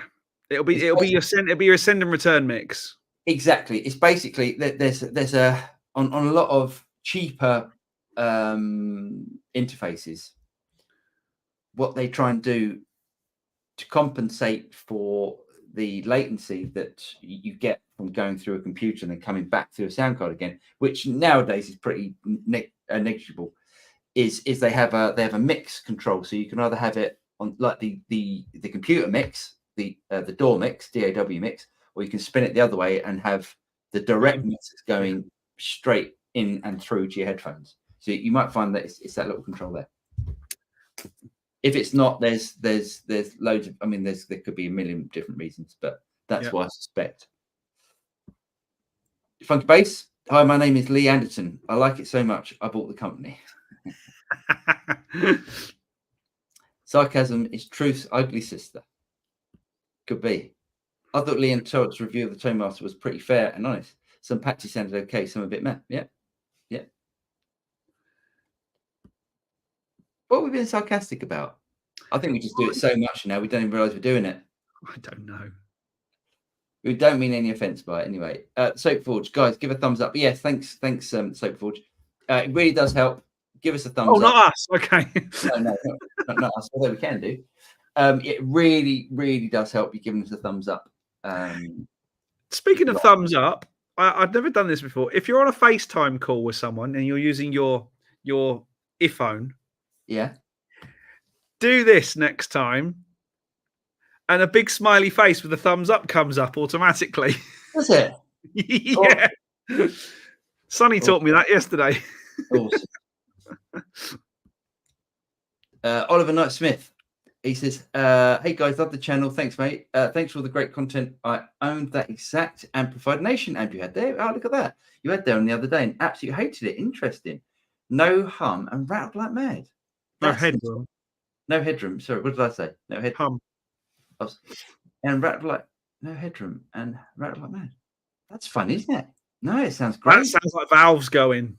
it'll be your send and return mix. Exactly. It's basically there's on a lot of cheaper interfaces, what they try and do to compensate for the latency that you get from going through a computer and then coming back through a sound card again, which nowadays is pretty negligible, is they have a mix control. So you can either have it on like the computer mix, the DAW mix, DAW mix, or you can spin it the other way and have the direct mix that's going straight in and through to your headphones. So you might find that it's that little control there. If it's not, there's loads of, I mean, there could be a million different reasons, but that's what I suspect. Funky Bass. Hi, my name is Lee Anderson. I like it so much, I bought the company. Sarcasm is truth's ugly sister. Could be. I thought Lee and Todd's review of the Tone Master was pretty fair and honest. Some patches sounded okay, some a bit meh. Yeah. What have we been sarcastic about? I think we just do it so much now we don't even realise we're doing it. I don't know. We don't mean any offence by it anyway. Soapforge, guys, give a thumbs up. Yeah, thanks, Soapforge. It really does help. Give us a thumbs up. Oh, not us. Okay. No, not us. Although we can do. It really, really does help you giving us a thumbs up. Speaking of thumbs up, I've never done this before. If you're on a FaceTime call with someone and you're using your iPhone, do this next time, and a big smiley face with a thumbs up comes up automatically. Does it? Yeah. Oh. Sonny taught me that yesterday. Awesome. Oliver Knight Smith. He says, hey guys, love the channel. Thanks, mate. Thanks for all the great content. I owned that exact Amplified Nation amp you had there. Oh, look at that. You had there on the other day and absolutely hated it. Interesting. No hum and rattled like mad. No headroom. No headroom. Sorry, what did I say? No headroom. Hum. And rattled like, no headroom and rattled like mad. That's fun, isn't it? No, it sounds great. That sounds like valves going.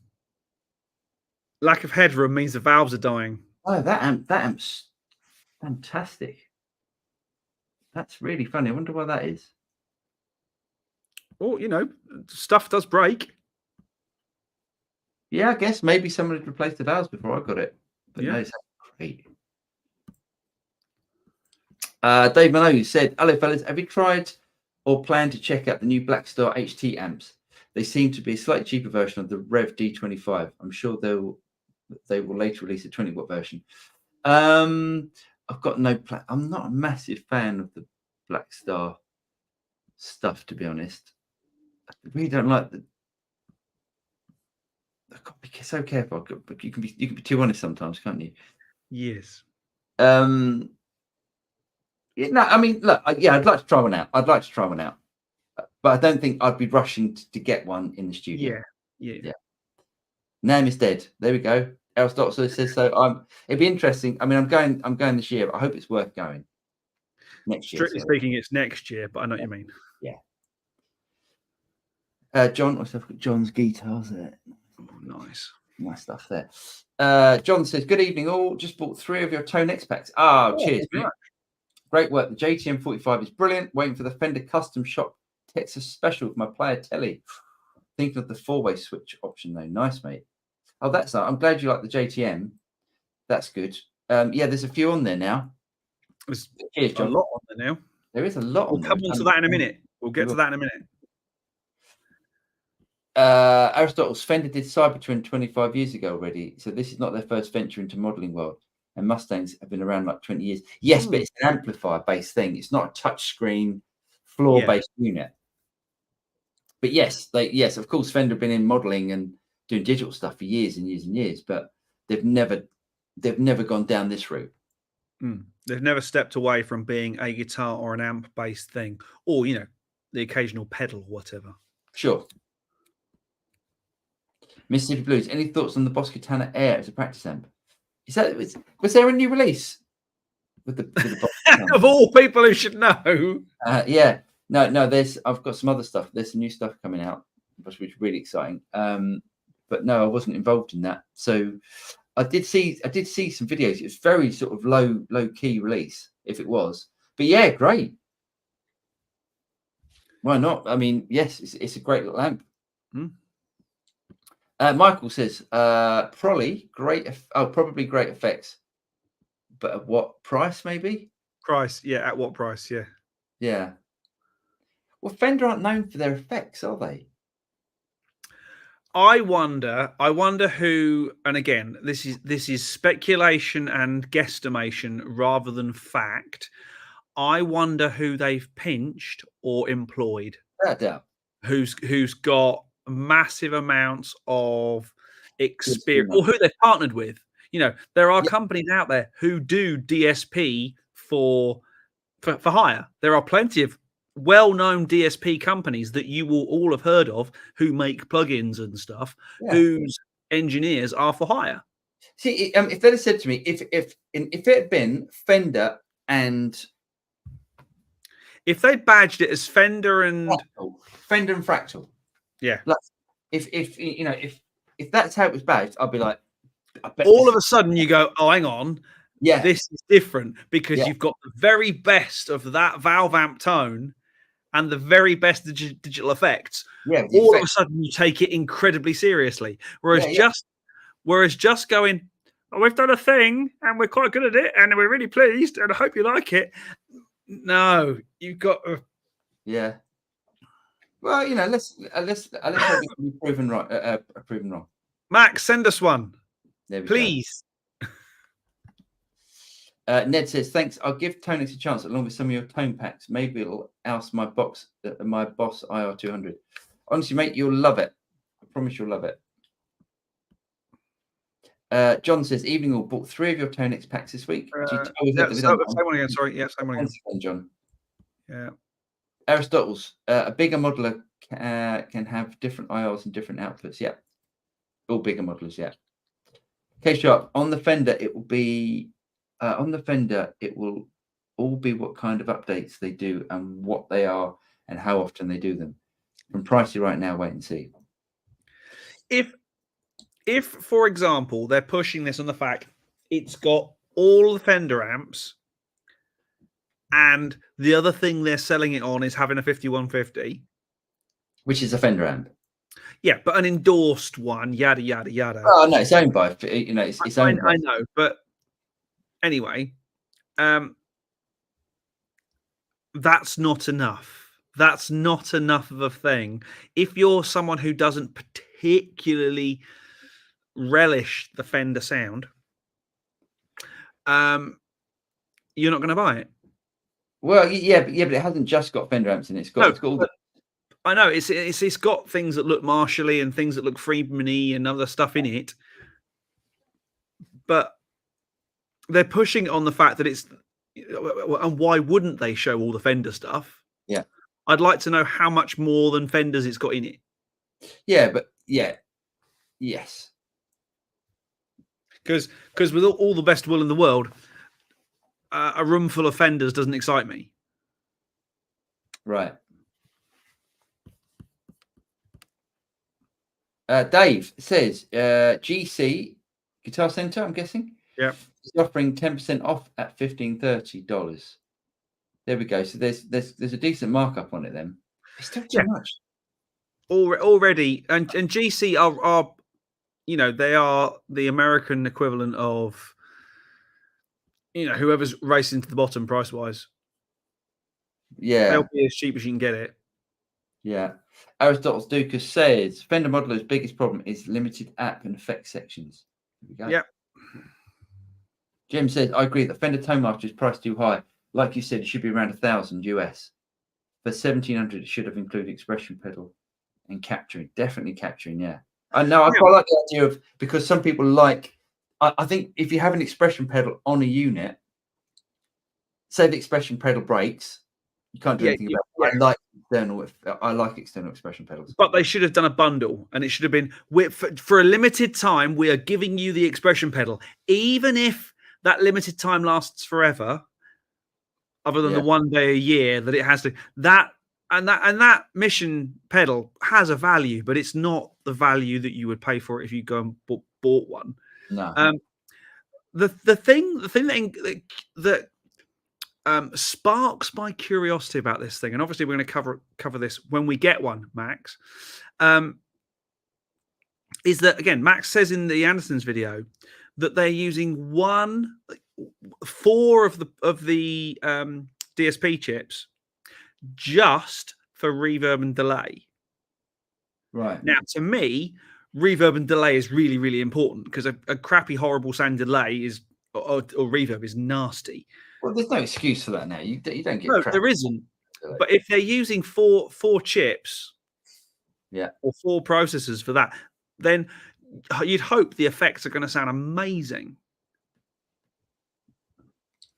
Lack of headroom means the valves are dying. Oh, that amp's fantastic. That's really funny. I wonder why that is. Well, you know, stuff does break. Yeah, I guess maybe someone had replaced the valves before I got it. But no, it's great. Dave Minogue said, hello, fellas. Have you tried or plan to check out the new Blackstar HT amps? They seem to be a slightly cheaper version of the Rev D25. I'm sure they will later release a 20-watt version. I've got no plan. I'm not a massive fan of the Blackstar stuff, to be honest. I really don't like the. I've got to be so careful, but you can be too honest sometimes, can't you? Yes. No, I mean, look, I'd like to try one out. But I don't think I'd be rushing to get one in the studio. Yeah. Name is dead. There we go. Aristotle says so. It'd be interesting. I mean, I'm going this year, but I hope it's worth going next year. Strictly speaking, it's next year, but I know what you mean. Yeah. John, what's up? John's guitars there. Oh, nice stuff there. John says, good evening all. Just bought 3 of your ToneX packs. Cheers. Great work. The JTM 45 is brilliant. Waiting for the Fender Custom Shop Texas Special with my player telly. Thinking of the 4-way switch option though. Nice, mate. Oh, that's nice. I'm glad you like the JTM. That's good. Yeah, there's a few on there now. Cheers, John. A lot on there now. There is a lot. We'll come on to that in a minute. We'll get to that in a minute. Aristotle's Fender did Cybertwin 25 years ago already, so this is not their first venture into modeling world. And Mustangs have been around like 20 years. Yes, but it's an amplifier-based thing. It's not a touch screen, floor-based unit. But yes, of course, Fender have been in modeling and doing digital stuff for years and years and years, but they've never gone down this route. They've never stepped away from being a guitar or an amp based thing, or the occasional pedal or whatever. Sure. Mississippi Blues. Any thoughts on the Boss Katana Air as a practice amp? Was there a new release with the Boss Of all people who should know? Yeah. No. I've got some other stuff. There's some new stuff coming out, which is really exciting. But no, I wasn't involved in that. So I did see some videos. It was very sort of low key release, if it was. But yeah, great. Why not? I mean, yes, it's a great little amp. Michael says, probably great effects, but at what price? Maybe price. Yeah, at what price? Yeah. Well, Fender aren't known for their effects, are they? I wonder who. And again, this is speculation and guesstimation rather than fact. I wonder who they've pinched or employed. Without doubt. Who's got massive amounts of experience, or who they've partnered with. There are companies out there who do DSP for hire. There are plenty of well-known DSP companies that you will all have heard of who make plugins and stuff, whose engineers are for hire. See, if they'd have said to me, if it had been Fender and if they badged it as Fender and Fractal, yeah, like, if that's how it was badged, I'd be like, all of a sudden you go, oh, hang on, this is different because you've got the very best of that valve amp tone and the very best digital effects. All of a sudden you take it incredibly seriously, whereas just going, oh, we've done a thing and we're quite good at it and we're really pleased and I hope you like it. No, you've got yeah. Well, let's hope it can be proven right. Proven wrong. Max, send us one, please. Ned says, "Thanks. I'll give ToneX a chance along with some of your tone packs. Maybe it'll oust my Boss IR200. Honestly, mate, you'll love it. I promise you'll love it." John says, "Evening all. Bought 3 of your ToneX packs this week." Same one again. Sorry, same one again. John. Yeah. Aristotle's, a bigger modeler can have different IRs and different outputs. Yeah, all bigger modelers. Yeah. K Sharp, on the Fender, it will be all be what kind of updates they do and what they are and how often they do them. From pricey right now, wait and see. If for example they're pushing this on the fact it's got all the Fender amps and the other thing they're selling it on is having a 5150, which is a Fender amp. Yeah, but an endorsed one, yada yada yada. Oh no, it's owned by it's owned. I know, but anyway, that's not enough. That's not enough of a thing. If you're someone who doesn't particularly relish the Fender sound, you're not going to buy it. Well, yeah, but it hasn't just got Fender amps in it. It's got all the... I know it's got things that look Marshall-y and things that look Friedman-y and other stuff in it, but they're pushing it on the fact that it's, and why wouldn't they show all the Fender stuff? Yeah, I'd like to know how much more than Fenders it's got in it. Yeah, but yes, because with all the best will in the world, a room full of Fenders doesn't excite me. Right. Dave says, GC Guitar Center, I'm guessing. Yeah. Is offering 10% off at $1,530. There we go. So there's a decent markup on it then. It's still too much. Already, and GC are they are the American equivalent of whoever's racing to the bottom price wise. Yeah. They'll be as cheap as you can get it. Yeah. Aristotle's Dukas says Fender Modeler's biggest problem is limited app and effect sections. Here we go. Yeah. Jim says, I agree that Fender Tone Master is priced too high. Like you said, it should be around $1,000 US. For $1,700, it should have included expression pedal. and capturing, definitely capturing. Yeah, I know. I quite like the idea of, because some people like. I think if you have an expression pedal on a unit, say the expression pedal breaks, you can't do anything about it. I like external expression pedals. But they should have done a bundle, and it should have been for a limited time. We are giving you the expression pedal, even if that limited time lasts forever. Other than the 1 day a year that it has to that mission pedal has a value, but it's not the value that you would pay for it if you go and bought one. No. The thing that sparks my curiosity about this thing, and obviously we're going to cover this when we get one, Max, is that, again, Max says in the Anderson's video that they're using 4 of the DSP chips just for reverb and delay. Right. Now, to me, reverb and delay is really, really important, because a crappy, horrible sound delay or reverb is nasty. Well, there's no excuse for that now. You don't get. No, there isn't. But if they're using four chips, or 4 processors for that, then you'd hope the effects are going to sound amazing.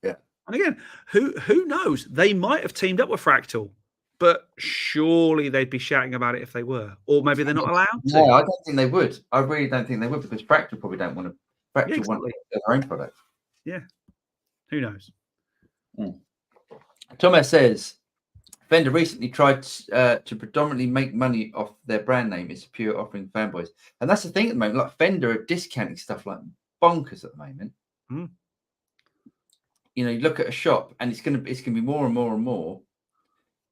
Yeah. And again, who knows? They might have teamed up with Fractal, but surely they'd be shouting about it if they were, or maybe they're not allowed to. No, I don't think they would. I really don't think they would, because Fractal probably don't want to. Fractal want their own product. Yeah. Who knows? Thomas says Fender recently tried to predominantly make money off their brand name. It's a pure offering fanboys, and that's the thing at the moment. Like, Fender are discounting stuff like bonkers at the moment. You know, you look at a shop, and it's gonna be more and more and more.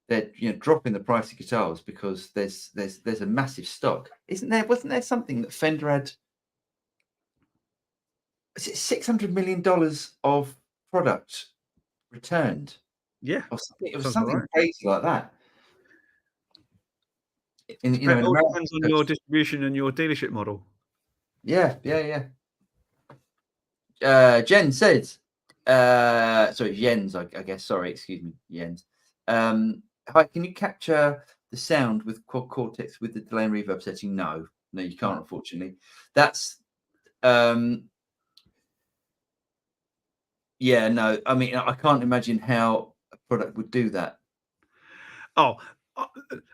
They're dropping the price of guitars because there's a massive stock, isn't there? Wasn't there something that Fender had? Is it $600 million of product returned? Yeah, or something. It was something crazy like that. It all depends on your distribution and your dealership model. Yeah. Jen says, sorry, Jens, I guess. Sorry, excuse me, Jens. Hi, can you capture the sound with Quad Cortex with the delay and reverb setting? No, you can't, unfortunately. That's yeah, no. I mean, I can't imagine how a product would do that. Oh,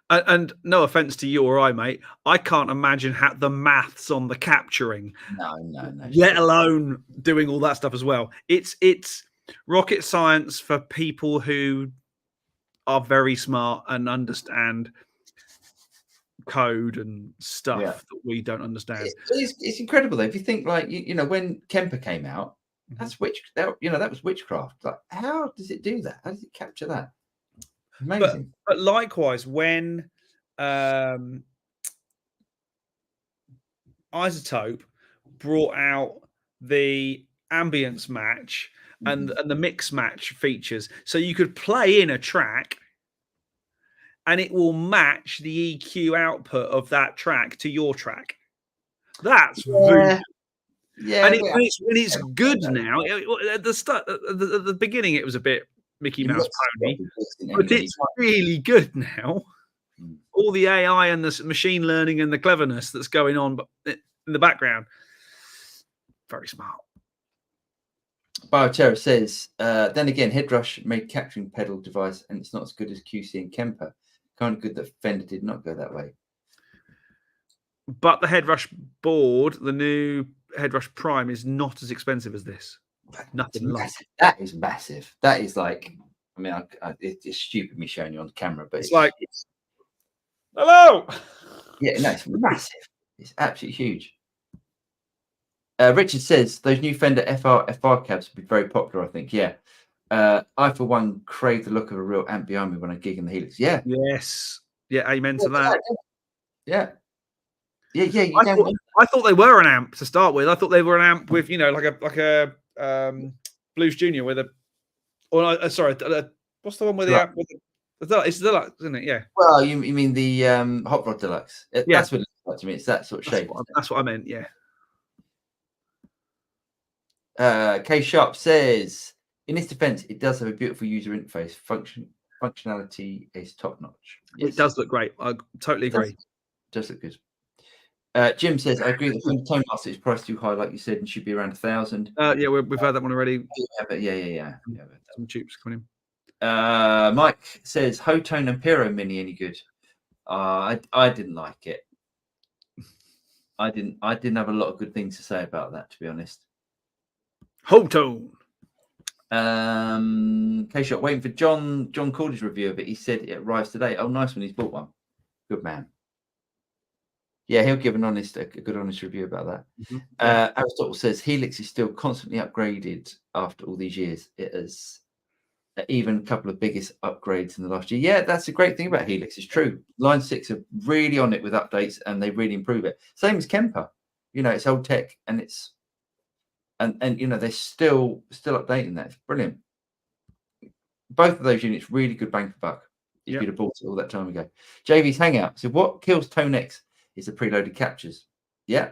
and no offense to you or I, mate, I can't imagine how the maths on the capturing. No. Let alone doing all that stuff as well. It's rocket science for people who are very smart and understand code and stuff that we don't understand. It's incredible though. If you think, like, when Kemper came out, that's that was witchcraft. Like, how does it do that? How does it capture that? Amazing. But likewise, when Isotope brought out the ambience match and the mix match features, so you could play in a track and it will match the EQ output of that track to your track. That's really and when it's good now. At the beginning, it was a bit Mickey Mouse Pony, but it's really good now. All the AI and the machine learning and the cleverness that's going on in the background, very smart. Bioterra says, then again, Headrush made capturing pedal device, and it's not as good as QC and Kemper. Kind of good that Fender did not go that way. But the Headrush board, the new Headrush Prime, is not as expensive as this. Nothing like that. Is massive. That is like, I mean, it's stupid me showing you on camera, but it's like, hello. Yeah, no, it's massive. It's absolutely huge. Richard says those new Fender FR cabs would be very popular, I think. Yeah. I, for one, crave the look of a real amp behind me when I gig in the Helix. Yeah. Yes. Yeah. Amen to that. Yeah. I thought they were an amp to start with. I thought they were an amp with, like a Blues Junior with a. Or sorry, what's the one with the amp? It's the Deluxe, isn't it? Yeah. Well, you mean the Hot Rod Deluxe? That's what it looks like to me. It's that sort of shape. That's what I meant. Yeah. K Sharp says, in its defense, it does have a beautiful user interface. Functionality is top notch. Yes. It does look great. I totally agree. Does look good. Jim says, I agree that the Tone Master is priced too high, like you said, and should be around 1,000. Yeah, we've had that one already. Yeah. Some tubes coming in. Mike says, Hotone and Pyro Mini any good? I didn't like it. I didn't have a lot of good things to say about that, to be honest. Hotone. K-Shot waiting for John Cordy's review of it. He said it arrives today. Oh, nice one. He's bought one. Good man. Yeah, he'll give a good honest review about that. Mm-hmm. Yeah. Aristotle says Helix is still constantly upgraded after all these years. It has even a couple of biggest upgrades in the last year. Yeah, that's a great thing about Helix. It's true. Line 6 are really on it with updates, and they really improve it. Same as Kemper. It's old tech, and it's and they're still updating that. It's brilliant. Both of those units really good bang for buck. If you'd have bought it all that time ago. JV's Hangout. So what kills ToneX is the preloaded captures. Yeah.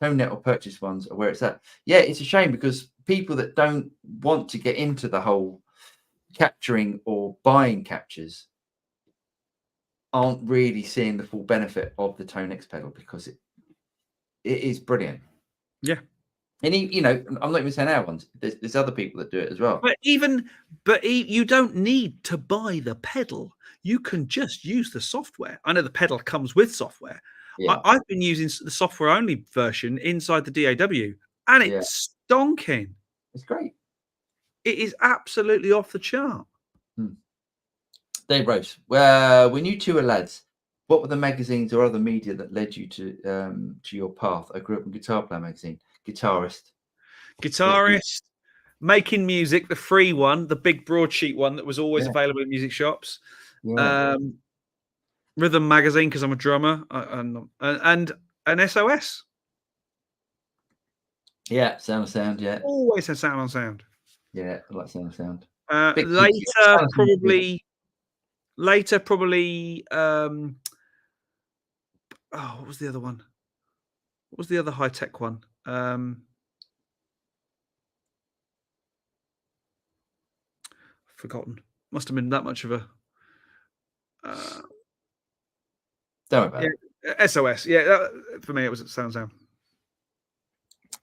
ToneNet or purchase ones are where it's at. Yeah, it's a shame because people that don't want to get into the whole capturing or buying captures aren't really seeing the full benefit of the ToneX pedal because it is brilliant. Yeah. And I'm not even saying our ones. There's other people that do it as well. But you don't need to buy the pedal. You can just use the software. I know the pedal comes with software. Yeah. I've been using the software only version inside the DAW, and it's stonking. It's great. It is absolutely off the chart. Dave Rose, when you two were lads, what were the magazines or other media that led you to your path? I grew up in Guitar Player magazine. Guitarist, making music, the free one, the big broadsheet one that was always available in music shops. Yeah. Rhythm magazine because I'm a drummer, and an SOS. Yeah, Sound. Yeah, always had Sound. Yeah, I like Sound. Later, probably. What was the other one? What was the other high tech one? Forgotten. Must have been that much of a. Don't worry about it. SOS. Yeah, for me it was Sound. Fender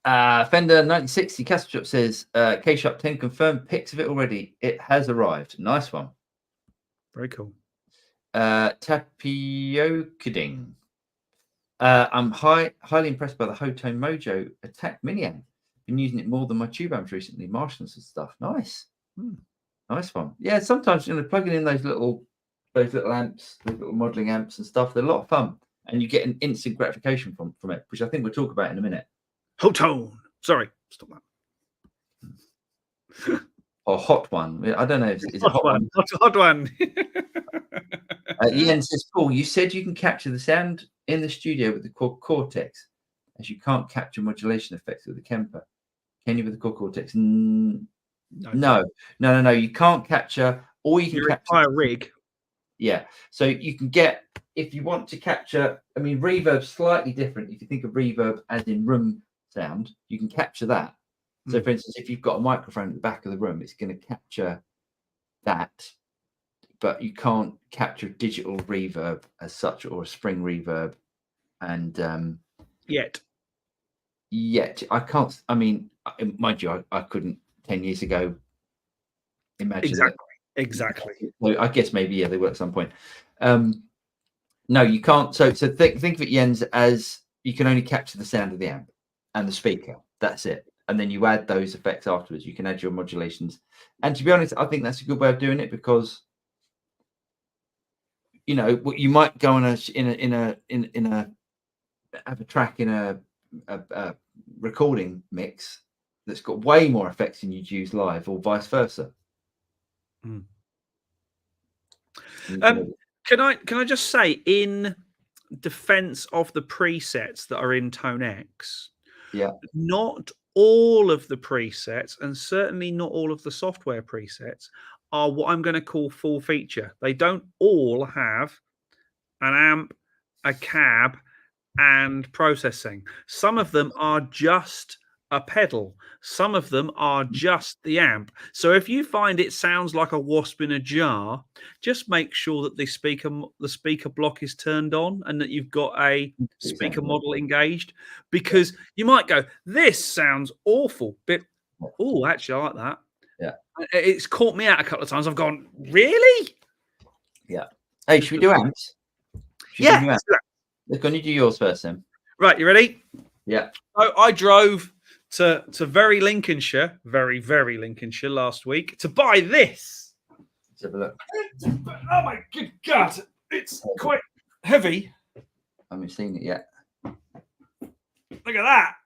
1960 Castle Shop says K-Shop 10 confirmed pics of it already. It has arrived. Nice one. Very cool. Tapiokading. I'm highly impressed by the Hotone Mojo Attack Mini amp. Been using it more than my tube amps recently. Marshall's and stuff. Nice. Nice one. Yeah, sometimes plugging in those little amps, those little modeling amps and stuff, they're a lot of fun. And you get an instant gratification from it, which I think we'll talk about in a minute. Hotone. Sorry, stop that. Or Hot One. I don't know. Is it Hot One? Hot One. Ian says, Paul, you said you can capture the sound in the studio with the Cortex, as you can't capture modulation effects with the Kemper. Can you with the Cortex? No. You can't capture. Or you can capture a rig. Yeah. So you can get, if you want to capture, reverb's slightly different. If you think of reverb as in room sound, you can capture that. So for instance, if you've got a microphone at the back of the room, it's going to capture that, but you can't capture digital reverb as such or a spring reverb. And yet I can't. Mind you, I couldn't 10 years ago imagine exactly. So I guess maybe they were at some point. No, you can't. So think of it, Jens, as you can only capture the sound of the amp and the speaker. That's it. And then you add those effects afterwards. You can add your modulations. And to be honest, I think that's a good way of doing it because you might go on have a track in a recording mix that's got way more effects than you'd use live, or vice versa. Can I just say, in defense of the presets that are in ToneX, not all of the presets, and certainly not all of the software presets, are what I'm going to call full feature. They don't all have an amp, a cab, and processing. Some of them are just a pedal. Some of them are just the amp. So if you find it sounds like a wasp in a jar, just make sure that the speaker block is turned on and that you've got a speaker model engaged, because you might go, this sounds awful, but oh, actually I like that. Yeah. It's caught me out a couple of times. I've gone, really? Yeah. Hey, should we do amps? Yeah. Let's do that. Look, can you do yours first, then? Right, you ready? Yeah. So I drove to very Lincolnshire last week to buy this. Let's have a look. Oh my good God, it's quite heavy. I haven't seen it yet. Look at that.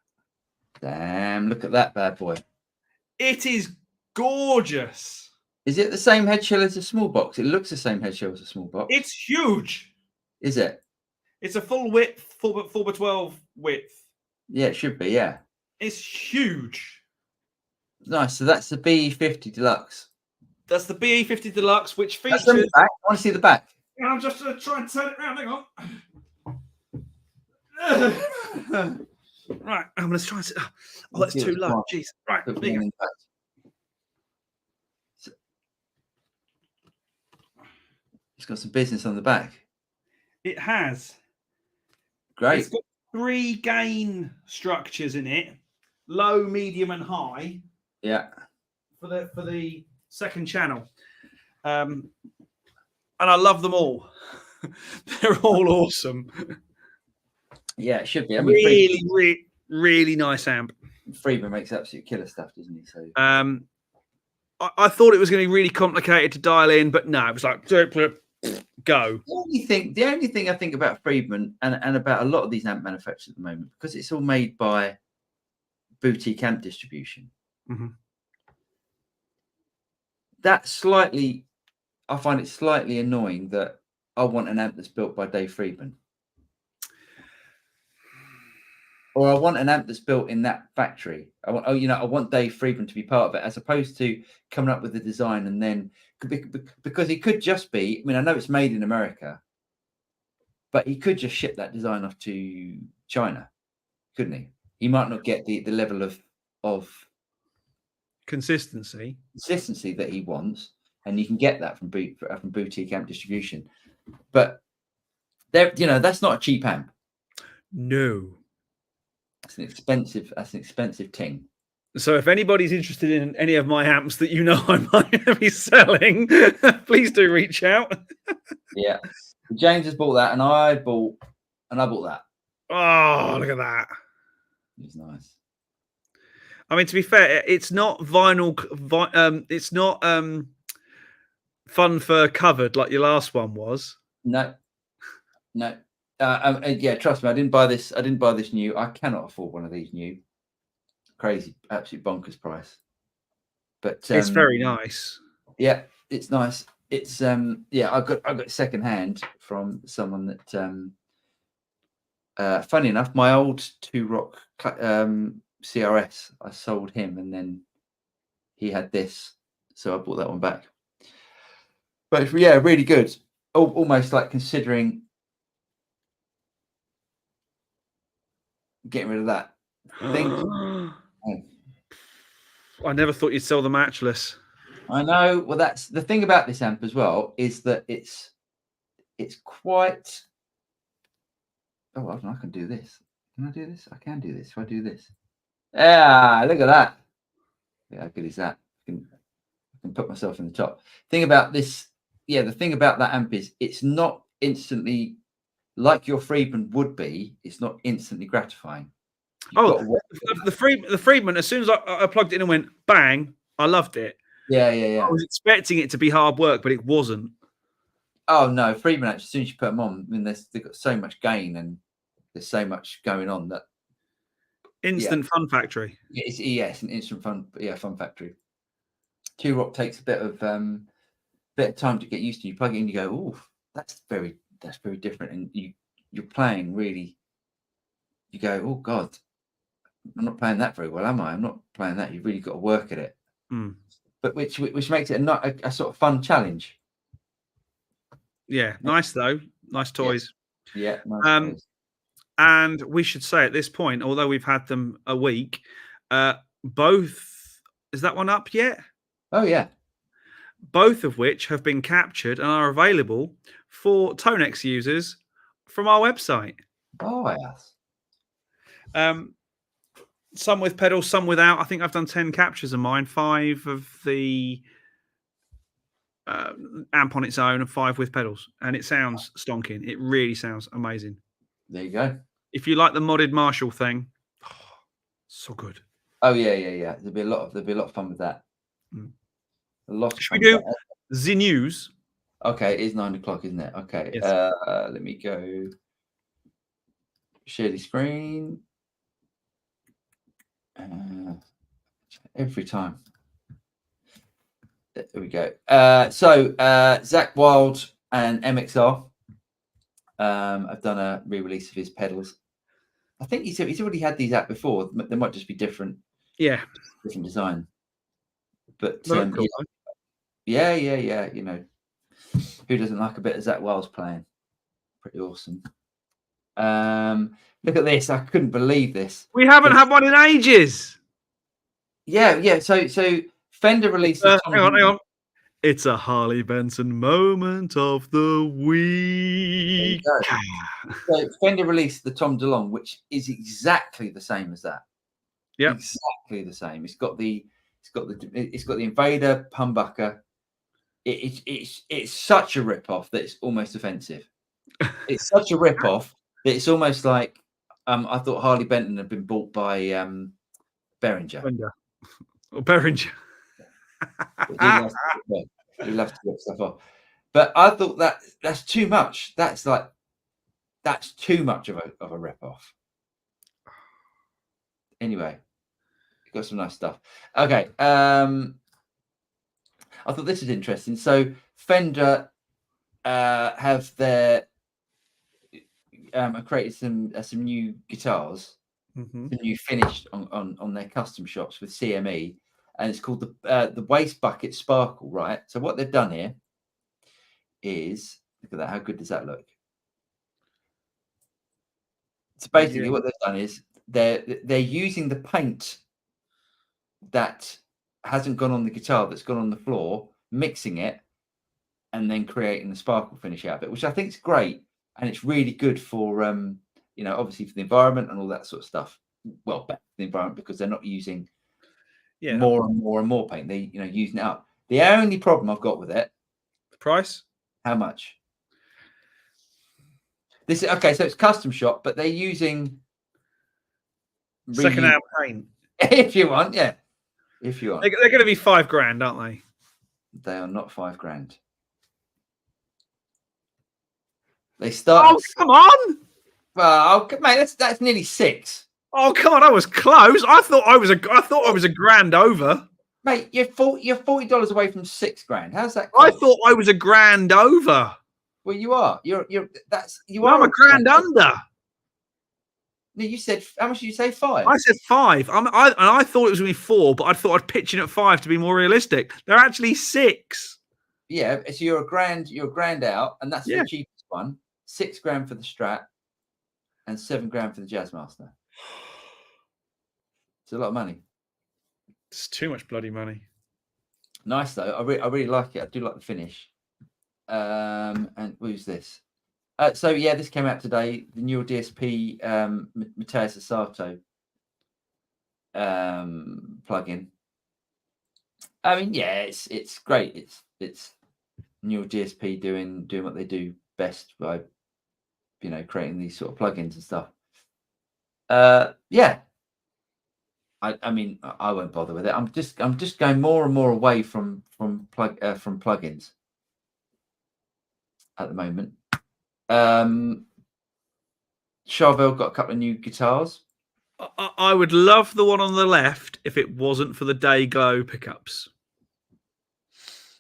Damn, look at that bad boy. It is gorgeous. Is it the same head shell as a small box? It looks the same head shell as a small box. It's huge. Is it? It's a full width, 4x12 width. Yeah, it should be, yeah. It's huge. Nice. So that's the BE50 Deluxe. That's the BE50 Deluxe, which features... The back. I want to see the back. I'm just going to try and turn it around. Hang on. Right, I'm going to try and... Oh, that's too low. Jeez. Right, it's got some business on the back. It has. Great. It's got 3 gain structures in it, low, medium, and high. Yeah. For the second channel, and I love them all. They're all awesome. Yeah, it should be. I mean, really nice amp. Friedman makes absolute killer stuff, doesn't he? So I thought it was going to be really complicated to dial in, but no, it was like go. The only thing I think about Friedman and about a lot of these amp manufacturers at the moment, because it's all made by boutique amp distribution. Mm-hmm. I find it slightly annoying that I want an amp that's built by Dave Friedman, or I want an amp that's built in that factory. I want Dave Friedman to be part of it, as opposed to coming up with the design and then, because he could just be. I mean, I know it's made in America, but he could just ship that design off to China, couldn't he? He might not get the level of consistency that he wants, and you can get that from boutique amp distribution. But that's not a cheap amp. No, that's an expensive thing. So if anybody's interested in any of my amps that I might be selling, please do reach out. Yeah, James has bought that, and I bought that. Oh, look at that! It's nice. I mean, to be fair, it's not vinyl. It's not fun fur covered like your last one was. No. Yeah, trust me, I didn't buy this new. I cannot afford one of these new. Crazy, absolute bonkers price. But it's very nice. Yeah, it's nice. It's I got it second hand from someone that funny enough, my old 2 Rock CRS, I sold him, and then he had this, so I bought that one back. But it's really good. Almost like considering getting rid of that thing. I never thought you'd sell the matchless. I know. Well, that's the thing about this amp as well, is that it's quite. Oh, I can do this. Can I do this? I can do this. If I do this. Yeah, look at that. Yeah, how good is that? I can put myself in the top. Thing about this, the thing about that amp is it's not instantly like your Friedman would be. It's not instantly gratifying. The Friedman, as soon as I plugged it in and went bang, I loved it. Yeah. I was expecting it to be hard work, but it wasn't. Oh no, Friedman, actually, as soon as you put them on, I mean, they've got so much gain and there's so much going on that instant fun factory. It's an instant fun factory. 2 Rock takes a bit of time to get used to. You plug it in, you go, oh, that's very different, and you're playing really. You go, oh God, I'm not playing that very well, am I? I'm not playing that. You've really got to work at it. Mm. But which makes it a sort of fun challenge. Yeah, nice though. Nice toys. Yeah. Nice toys. And we should say at this point, although we've had them a week, Both, is that one up yet? Oh yeah. Both of which have been captured and are available for ToneX users from our website. Oh yes. Some with pedals, some without. I think I've done 10 captures of mine, 5 of the amp on its own and 5 with pedals, and it sounds stonking. It really sounds amazing. There you go. If you like the modded Marshall thing, so good. Oh yeah. There'll be a lot of fun with that. A lot of Should fun we do with that. the news? Okay, it is 9 o'clock, isn't it? Okay. Yes. Let me go share the screen. Every time. There we go. Zach Wild and MXR have done a re-release of his pedals. I think he's already had these out before. They might just be different. Yeah. Different design. But Cool. yeah. You know, who doesn't like a bit of Zach Wild's playing? Pretty awesome. Look at this. I couldn't believe this. We haven't had one in ages. Yeah. So Fender released the hang on. It's a Harley Benson moment of the week. So Fender released the Tom DeLonge, which is exactly the same as that. Yeah, exactly the same. It's got the Invader humbucker. It's such a rip-off that it's almost offensive. It's such a rip-off that it's almost like I thought Harley Benton had been bought by Behringer. Or Behringer. He loves to rip stuff off. But I thought that's too much. That's too much of a rip-off. Anyway, got some nice stuff. Okay. I thought this is interesting. So Fender have their created some new guitars, some new finished on their custom shops with CME, and it's called the Waste Bucket Sparkle, right? So what they've done here is, look at that. How good does that look? So basically, what they've done is they're using the paint that hasn't gone on the guitar, that's gone on the floor, mixing it, and then creating the sparkle finish out of it, which I think is great, and it's really good for obviously for the environment and all that sort of stuff. Well, better for the environment because they're not using more and more paint. They using it up. The only problem I've got with it, the price. How much? This is okay. So it's custom shop, but they're using second-hand paint. If you want, yeah. If you want, they're going to be $5,000, aren't they? They are not $5,000. They start. Oh, come on! Well, mate, that's nearly 6. Oh, come on! I was close. I thought I was a grand over. Mate, you're $40 away from $6,000. How's that? Close? I thought I was a grand over. Well, you are. I'm a grand under. No, you said, how much did you say? 5? I said 5. I thought it was going to be 4, but I thought I'd pitch in at 5 to be more realistic. They're actually 6. Yeah, so you're a grand out, and that's the cheapest one. $6,000 for the Strat, and $7,000 for the Jazzmaster. It's a lot of money. It's too much bloody money. Nice though. I really like it. I do like the finish. And who's this? So yeah, this came out today. The new DSP Mateus Asato plugin. I mean, yeah, it's great. It's new DSP doing what they do best by creating these sort of plugins and stuff. Yeah. I mean, I won't bother with it. I'm just going more and more away from plugins at the moment. Charvel got a couple of new guitars. I would love the one on the left if it wasn't for the Day Glow pickups.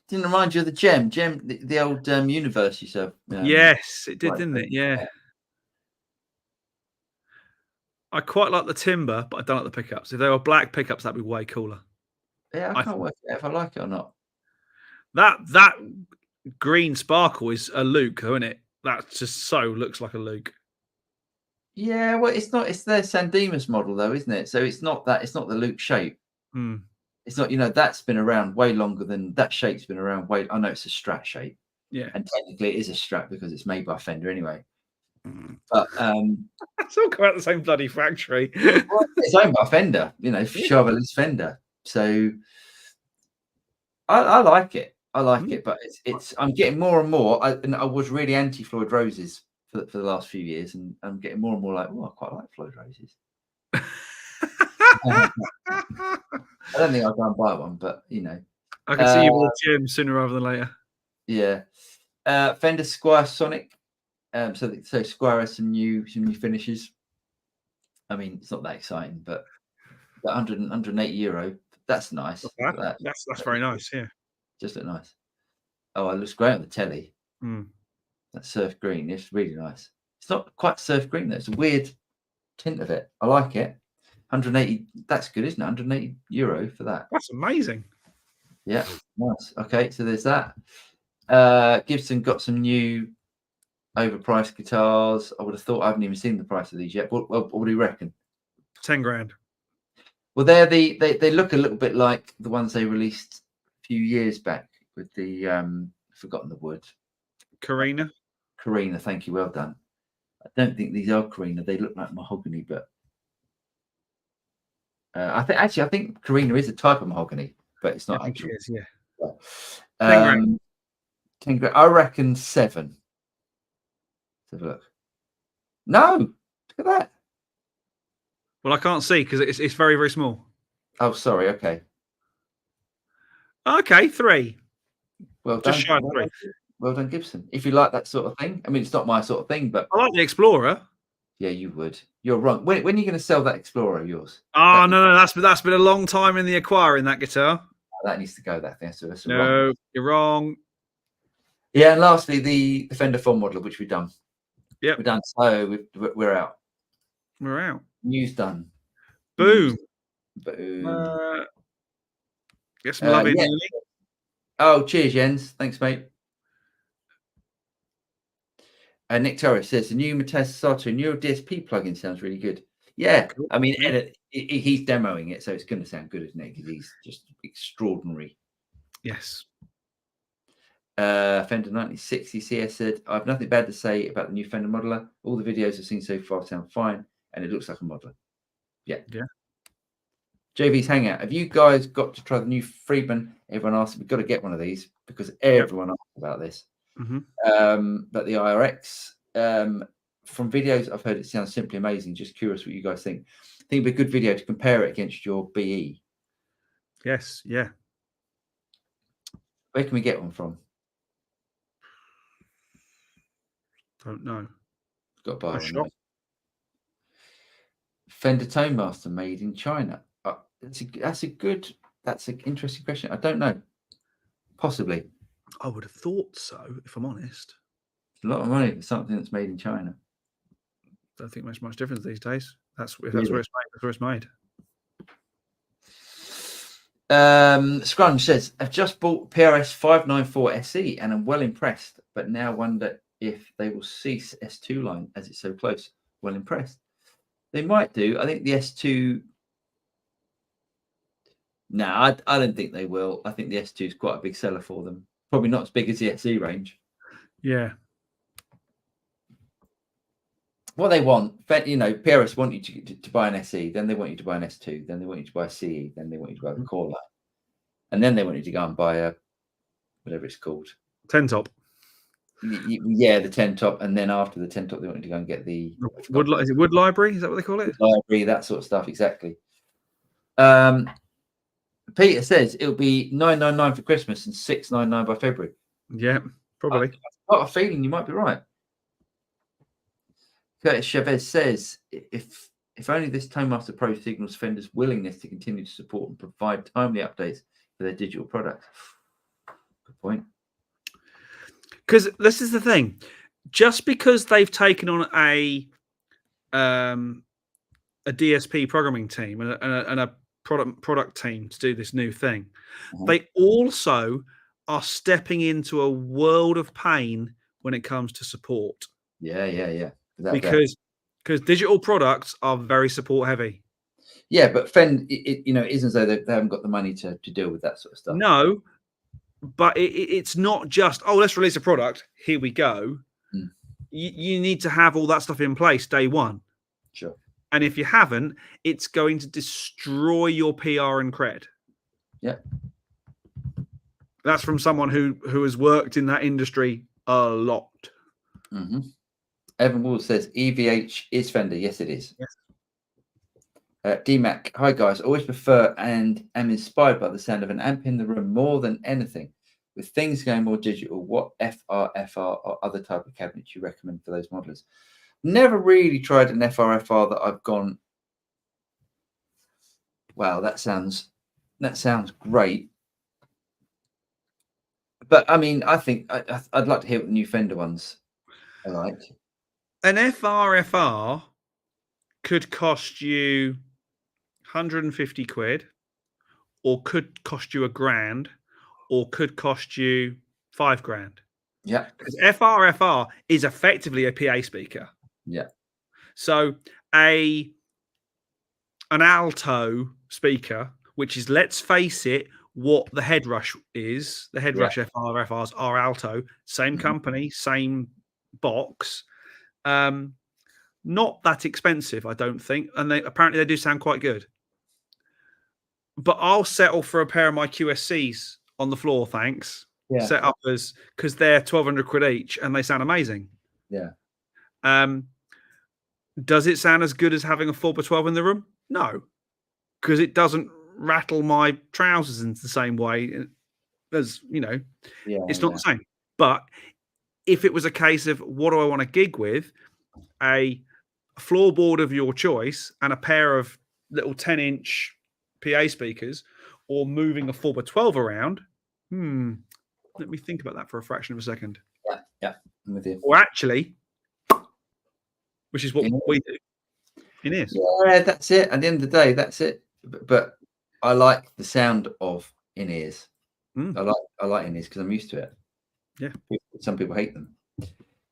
Didn't remind you of the Gem, the old Universe you said. Yes, it did, didn't it? Yeah. I quite like the timber, but I don't like the pickups. If they were black pickups, that'd be way cooler. Yeah, I can't work out if I like it or not. That green sparkle is a Luke, though, isn't it? That just so looks like a Luke. Yeah, well, it's not. It's their Sandemus model, though, isn't it? So it's not that. It's not the loop shape. Hmm. It's not. You know, that's been around way longer than that shape's been around. Way. I know it's a Strat shape, Yeah. and technically it is a Strat because it's made by Fender anyway. Mm. But It's all come out the same bloody factory. well, it's owned by Fender. You know, Charvel's Fender. So I like it. I like it, but it's. I'm getting more and more. I was really anti Floyd Roses for the last few years, and I'm getting more and more like, oh, I quite like Floyd Roses. I don't think I'll go and buy one, but you know, I can see you at the gym sooner rather than later. yeah. Fender Squire Sonic. So Squire has some new finishes. I mean, it's not that exciting, but 180 euro. That's nice. That's very nice. Yeah. Just look nice. Oh, it looks great on the telly. Mm. That surf green. It's really nice. It's not quite surf green though. It's a weird tint of it. I like it. 180. That's good, isn't it? 180 euro for that. That's amazing. Yeah, nice. Okay, so there's that. Gibson got some new overpriced guitars. I would have thought I haven't even seen the price of these yet. What do you reckon? 10 grand. Well, they look a little bit like the ones they released a few years back with the I've forgotten the word. Carina. Thank you. Well done. I don't think these are Carina. They look like mahogany, but I think Carina is a type of mahogany, but it's not actually. It is, yeah. 10 grand. 10 grand. I reckon 7. Let's have a look. No, look at that. Well, I can't see because it's very, very small. Oh, sorry. Okay. Okay, 3. Well just done. shy of 3. Well done, Gibson. If you like that sort of thing, I mean, it's not my sort of thing, but I like the Explorer. Yeah, you would. You're wrong. When are you going to sell that Explorer of yours? Oh, no, that's been a long time in the acquiring, that guitar. That needs to go, that thing. So that's No, wrong. You're wrong. Yeah, and lastly, the Fender Tone modeler, which we've done. Yep. We're done. So we're out. We're out. News done. Boom. Boom. Get some love in. Yeah. Oh, cheers, Jens. Thanks, mate. Nick Torres says the new Mateo Sato Neural DSP plugin sounds really good. Yeah, cool. I mean, he's demoing it, so it's going to sound good, isn't it? Because he's just extraordinary. Yes. Fender 1960 CS said, I have nothing bad to say about the new Fender modeler. All the videos I've seen so far sound fine, and it looks like a modeler. Yeah. JV's Hangout. Have you guys got to try the new Friedman? Everyone asks. We've got to get one of these because everyone asks about this. But the IRX, from videos I've heard, it sounds simply amazing. Just curious what you guys think. I think it'd be a good video to compare it against your BE. Yes, yeah. Where can we get one from? Don't know. Got to buy one. Fender Tone Master made in China. That's an interesting question. I don't know. Possibly. I would have thought so, if I'm honest. It's a lot of money for something that's made in China. Don't think it makes much difference these days. That's where it's made. That's where it's made. Scrunch says, I've just bought PRS 594 SE and I'm well impressed, but now wonder if they will cease S2 line as it's so close. Well impressed. They might do. I think the S2. No, I don't think they will. I think the S2 is quite a big seller for them. Probably not as big as the SE range. Yeah. What they want, you know, PRS want you to buy an SE, then they want you to buy an S2, then they want you to buy a CE, then they want you to buy the core line, and then they want you to go and buy a whatever it's called, 10 top. Yeah, the 10 top, and then after the 10 top, they want you to go and get the Is it Wood Library? Is that what they call it? Wood Library, that sort of stuff, exactly. Peter says it'll be $999 for Christmas and $699 by February. Yeah, probably. I've got a feeling you might be right. Curtis Chavez says, if only this Tone Master Pro signals Fender's willingness to continue to support and provide timely updates for their digital products. Good point. Because this is the thing. Just because they've taken on a DSP programming team and a product team to do this new thing, they also are stepping into a world of pain when it comes to support. Yeah. Because because digital products are very support heavy. Yeah, but Fender, it isn't as though they haven't got the money to deal with that sort of stuff. No, but it's not just, oh, let's release a product. Here we go. Mm. You need to have all that stuff in place day one. Sure. And if you haven't, it's going to destroy your PR and cred. Yeah. That's from someone who has worked in that industry a lot. Mm-hmm. Evan Wall says EVH is Fender. Yes, it is. Yes. DMAC, hi guys. Always prefer and am inspired by the sound of an amp in the room more than anything. With things going more digital, what FR or other type of cabinet you recommend for those modelers? Never really tried an FR that I've gone, wow, that sounds great. But I mean, I think I'd like to hear what the new Fender ones are like. An FR could cost you 150 quid, or could cost you $1,000, or could cost you $5,000. Yeah. Because FR is effectively a PA speaker. Yeah. So an alto speaker, which is, let's face it, what the Head Rush is. The Head Rush FRs are alto, same company, same box. Not that expensive, I don't think, and apparently they do sound quite good. But I'll settle for a pair of my QSCs on the floor, thanks. Yeah. Set up as, because they're 1,200 quid each and they sound amazing. Yeah. Does it sound as good as having a 4x12 in the room? No, because it doesn't rattle my trousers in the same way as, it's not the same. But if it was a case of, what do I want to gig with? A floorboard of your choice and a pair of little 10-inch PA speakers, or moving a 4x12 around. Let me think about that for a fraction of a second. Yeah, I'm with you. Or actually, which is what we do in ears. Yeah, that's it. At the end of the day, that's it. But I like the sound of in ears. I like in ears because I'm used to it. Yeah. Some people hate them.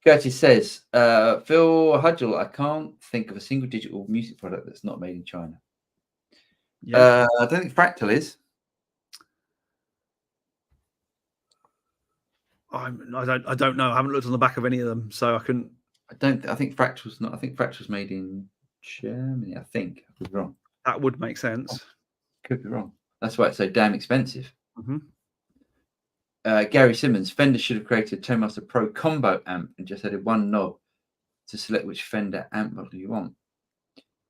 Curtis says, Phil Hudgel, I can't think of a single digital music product that's not made in China. Yeah. I don't think Fractal is. I don't know. I haven't looked on the back of any of them, so I couldn't. I think Fractal's not. I think Fractal's made in Germany. I think. I could be wrong. That would make sense. Could be wrong. That's why it's so damn expensive. Mm-hmm. Gary Simmons, Fender should have created a Tone Master Pro combo amp and just added one knob to select which Fender amp model you want.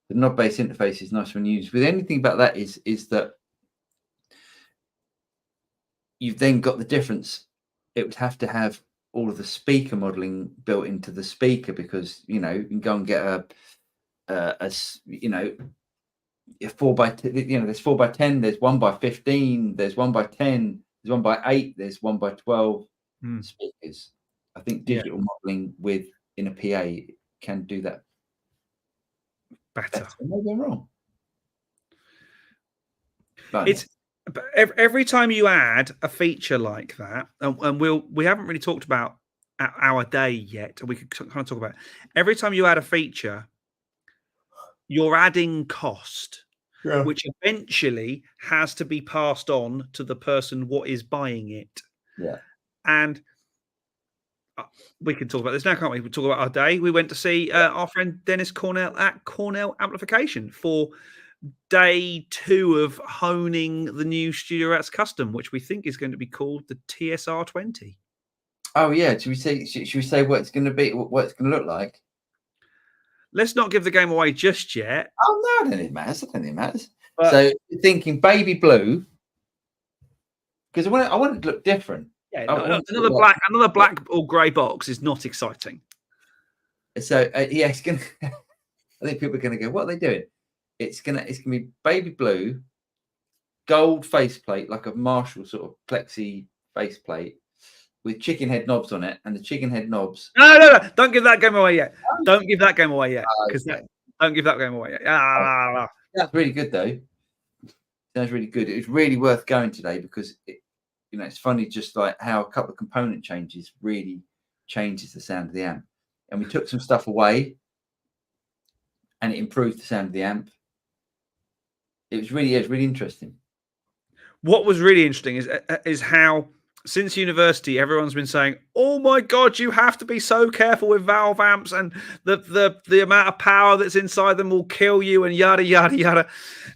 The knob-based interface is nice when used. With anything about that is that you've then got the difference. It would have to have all of the speaker modeling built into the speaker, because you can go and get a 4x10. There's 4x10. There's 1x15. There's 1x10. There's 1x8. There's 1x12 speakers. I think digital modeling in a PA can do that better. Maybe I'm wrong. But every time you add a feature like that, and we haven't really talked about our day yet, and we could kind of talk about it. Every time you add a feature, you're adding cost, which eventually has to be passed on to the person what is buying it. Yeah. And we can talk about this now, can't we? We talk about our day. We went to see our friend Dennis Cornell at Cornell Amplification for day 2 of honing the new Studio Rats custom, which we think is going to be called the TSR 20. Oh yeah, should we say what it's going to be, what it's going to look like? Let's not give the game away just yet. Oh no, I don't think it matters. But, so you're thinking baby blue, because I want it to look different. Yeah, another black or grey box is not exciting. So it's gonna. I think people are going to go, what are they doing? It's gonna be baby blue, gold faceplate, like a Marshall sort of plexi faceplate with chicken head knobs on it, and the chicken head knobs. No! Don't give that game away yet. Don't give that game away yet. Don't give that game away yet. That's really good though. Sounds really good. It was really worth going today because it's funny just like how a couple of component changes really changes the sound of the amp. And we took some stuff away. and it improved the sound of the amp. It was really interesting. What was really interesting is how since university everyone's been saying, "Oh my god, you have to be so careful with valve amps, and the amount of power that's inside them will kill you," and yada yada yada.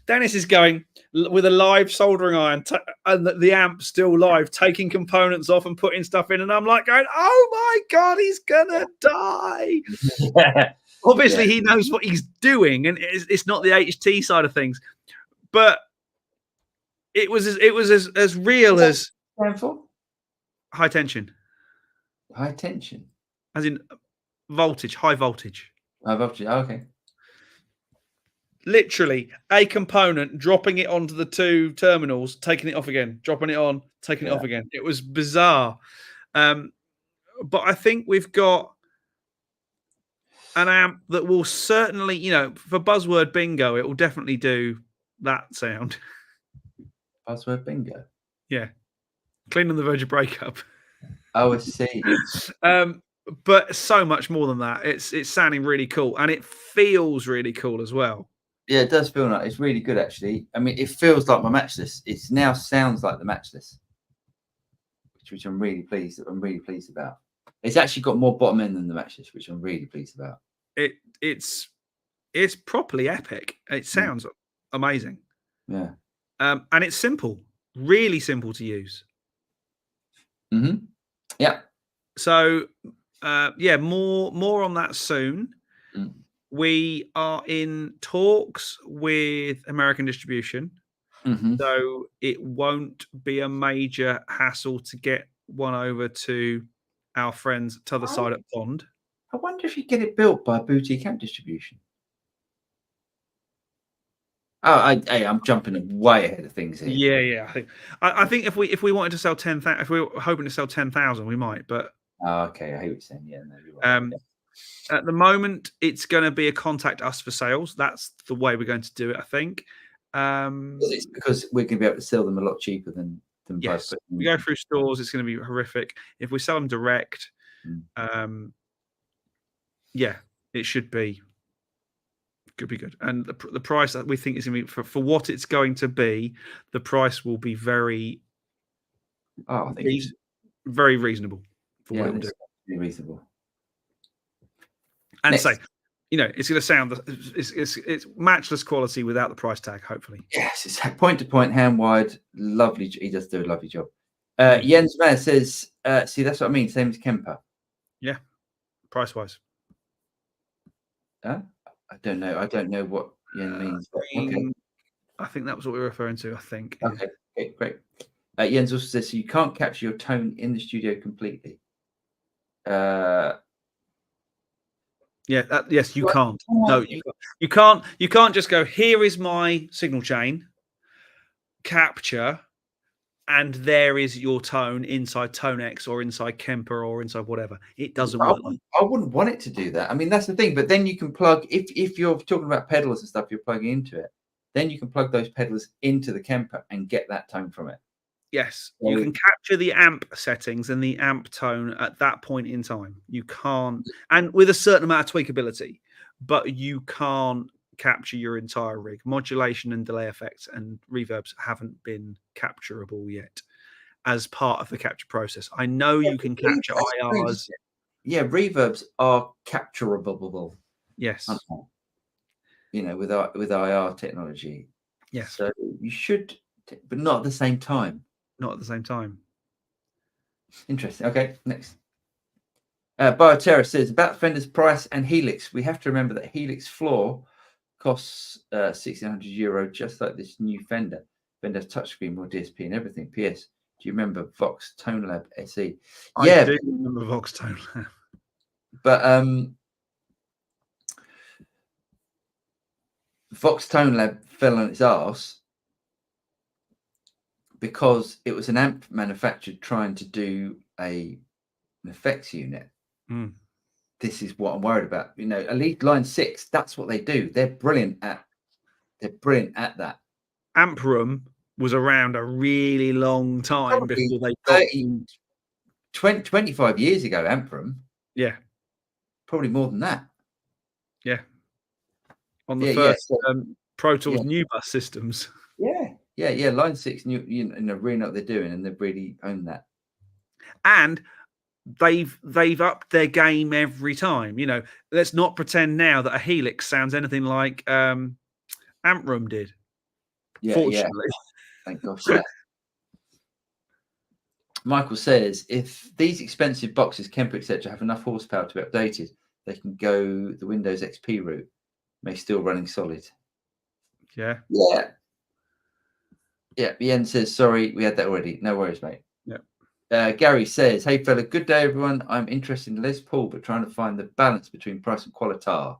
Dennis is going with a live soldering iron and the amp still live, taking components off and putting stuff in, and I'm like going, "Oh my god, he's gonna die!" Yeah. Obviously, he knows what he's doing, and it's not the HT side of things, but it was as real as high tension. High tension, as in voltage, high voltage. High voltage. Oh, okay. Literally a component, dropping it onto the two terminals, taking it off again, dropping it on, taking it off again. It was bizarre. But I think we've got an amp that will certainly, for buzzword bingo, it will definitely do that sound. Buzzword bingo. Yeah. Clean on the verge of breakup. Oh, I see. But so much more than that. It's sounding really cool, and it feels really cool as well. Yeah, it does feel like it's really good, actually. I mean, it feels like my Matchless. It now sounds like the Matchless, which I'm really pleased. I'm really pleased about. It's actually got more bottom end than the Matchless, which I'm really pleased about. It's properly epic. It sounds amazing. Yeah. And it's simple, really simple to use. Mm-hmm. Yeah. So, more on that soon. Mm. We are in talks with American distribution, so it won't be a major hassle to get one over to our friends to the other side of the pond. I wonder if you get it built by boutique amp distribution. Oh, I'm jumping way ahead of things here. Yeah. I think if we wanted to sell 10,000, if we were hoping to sell 10,000, we might. But okay, I hear what you're saying. Yeah, no, you're right. At the moment, it's going to be a contact us for sales. That's the way we're going to do it, I think. It's because we're going to be able to sell them a lot cheaper than yes. We go through stores, it's going to be horrific. If we sell them direct, it should be good. And the price that we think is going to be for what it's going to be, the price will be very, I think very reasonable for what it will do. Reasonable. And so, it's going to sound it's matchless quality without the price tag. Hopefully, yes. It's point to point, hand wide, lovely. He does do a lovely job. Jens Mayer says, "See, that's what I mean. Same as Kemper." Yeah, price wise. I don't know. I don't know what Jens means. Okay. I think that was what we were referring to. I think. Okay, great. Jens also says, "So you can't capture your tone in the studio completely." Yes, you can't. No, you can't. You can't just go, here is my signal chain, capture, and there is your tone inside ToneX or inside Kemper or inside whatever. It doesn't work. I wouldn't want it to do that. I mean, that's the thing. But then you can plug, if you're talking about pedals and stuff, you're plugging into it, then you can plug those pedals into the Kemper and get that tone from it. Yes, you can capture the amp settings and the amp tone at that point in time. You can't, and with a certain amount of tweakability, but you can't capture your entire rig. Modulation and delay effects and reverbs haven't been capturable yet as part of the capture process. I know you can capture IRs. Yeah, reverbs are capturable. Yes. With IR technology. Yes. So you should, but not at the same time. Not at the same time. Interesting. Okay, next. Bioterra says about Fender's price and Helix. We have to remember that Helix floor costs €1,600, just like this new Fender. Fender touchscreen, more DSP and everything. PS, do you remember Vox Tone Lab SE? I do remember Vox Tone Lab. But Vox Tone Lab fell on its arse because it was an amp manufactured trying to do an effects unit. This is what I'm worried about. Elite Line 6, that's what they do. They're brilliant at that. Amp Room was around a really long time. Probably before they got 25 years ago, Amp Room. Yeah. Probably more than that. Yeah. on the Yeah, first so, Pro Tools yeah. new bus systems. Yeah. Line 6, you know, really know what they're doing, and they've really owned that. And they've upped their game every time. You know, let's not pretend now that a Helix sounds anything like Amp Room did. Fortunately. Thank gosh. Yeah. Michael says, if these expensive boxes, Kemper, etc., have enough horsepower to be updated, they can go the Windows XP route. May still running solid. Yeah. Yen says, sorry, we had that already. No worries, mate. Yeah. Gary says, hey fella, good day everyone. I'm interested in Les Paul, but trying to find the balance between price and quality.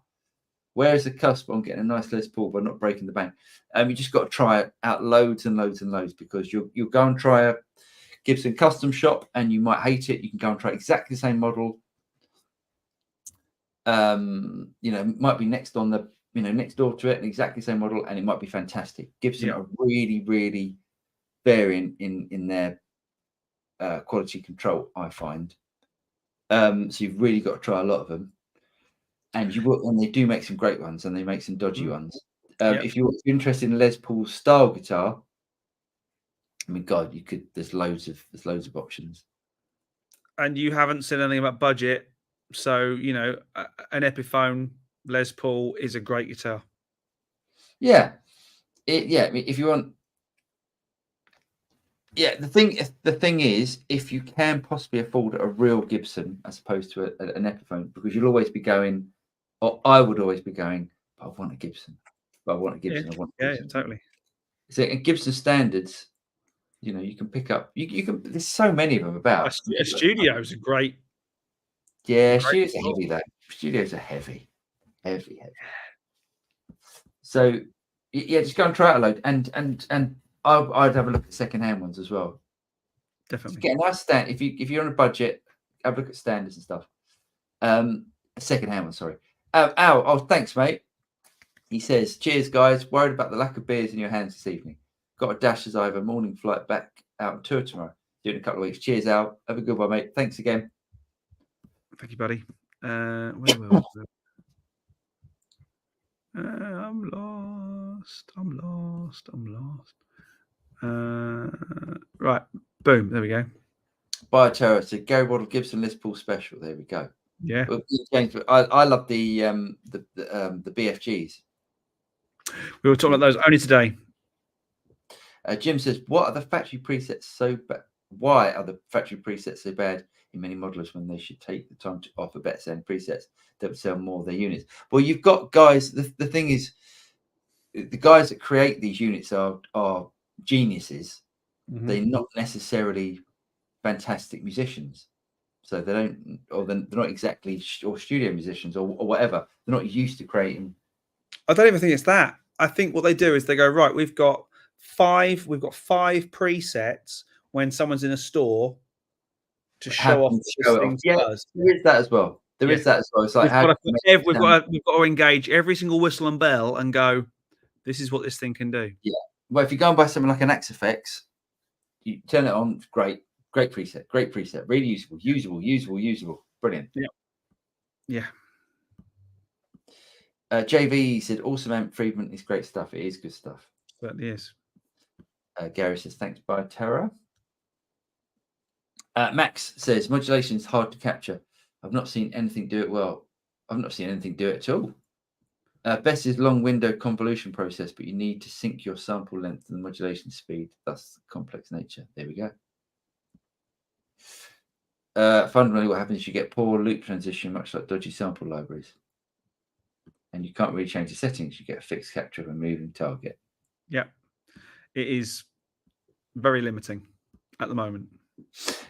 Where is the cusp on getting a nice Les Paul but not breaking the bank? You just got to try it out loads and loads and loads, because you'll go and try a Gibson custom shop and you might hate it. You can go and try exactly the same model. You know, might be next on the, you know, next door to it, and exactly the same model, and it might be fantastic. Gibson are really, really varying in their quality control, I find. So you've really got to try a lot of them, and they do make some great ones, and they make some dodgy ones. If you're interested in Les Paul style guitar, I mean, God, you could. There's loads of options. And you haven't said anything about budget, so you know an Epiphone Les Paul is a great guitar. Yeah, I mean, if you want. Yeah, the thing is, if you can possibly afford a real Gibson as opposed to an Epiphone, because you'll always be going, or I would always be going, I want a Gibson. I want a Gibson. I want a Gibson. Yeah, totally. So in Gibson standards, you know, you can pick up. You can. There's so many of them about. A studio is a great. Yeah, studios are heavy though. Studios are heavy. So yeah, just go and try it a load, and I'd have a look at secondhand ones as well. Definitely. Get a nice stand. If you're on a budget, have a look at standards and stuff. Secondhand one, sorry. Oh, thanks, mate. He says, cheers, guys. Worried about the lack of beers in your hands this evening. Got a dash as I have a morning flight back out on tour tomorrow. Do it in a couple of weeks. Cheers, Al. Have a good one, mate. Thanks again. Thank you, buddy. Where will I'm lost. Right. Boom. There we go. By Terror. So Gary Waddle Gibson Les Paul special. There we go. Yeah. I love the BFGs. We were talking about those only today. Jim says, what are the factory presets so bad? Why are the factory presets so bad in many modelers when they should take the time to offer better selling presets that would sell more of their units? Well, you've got guys. The thing is, the guys that create these units are geniuses. Mm-hmm. They're not necessarily fantastic musicians, so they don't, or they're not exactly or studio musicians or whatever. They're not used to creating. I don't even think it's that. I think what they do is they go, right, we've got five presets when someone's in a store to show off. Yeah, there is that as well. It's like we've got to engage every single whistle and bell and go, this is what this thing can do. Yeah. Well, if you go and buy something like an Axe-Fx, you turn it on, great preset, really usable, brilliant. Yeah. JV said, awesome amp Friedman is great stuff. It is good stuff. Certainly is. Gary says, thanks, by Terror. Max says, modulation is hard to capture. I've not seen anything do it well. I've not seen anything do it at all. Best is long window convolution process, but you need to sync your sample length and modulation speed. That's the complex nature. There we go. Fundamentally, what happens is you get poor loop transition, much like dodgy sample libraries. And you can't really change the settings. You get a fixed capture of a moving target. Yeah. It is very limiting at the moment.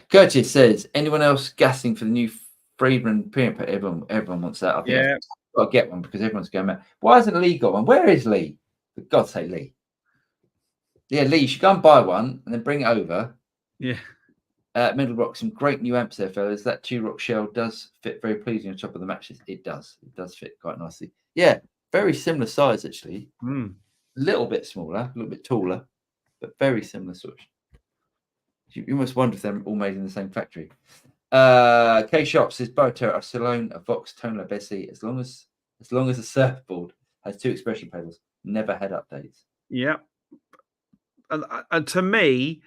Curtis says, anyone else gassing for the new Friedman preamp? Everyone wants that. I think I've got to get one because everyone's going mad. Why hasn't Lee got one? Where is Lee? For God's sake, Lee. Yeah, Lee, you should go and buy one and then bring it over. Yeah. Middle Rock, some great new amps there, fellas. That 2-rock shell does fit very pleasing on top of the matches. It does. It does fit quite nicely. Yeah, very similar size, actually. A little bit smaller, a little bit taller, but very similar sort of. You almost wonder if they're all made in the same factory. K Shop says, Boterra, a Salone, a Vox, Tone Bessie, as long as the surfboard Has 2 expression pedals. Never had updates. Yeah. And to me,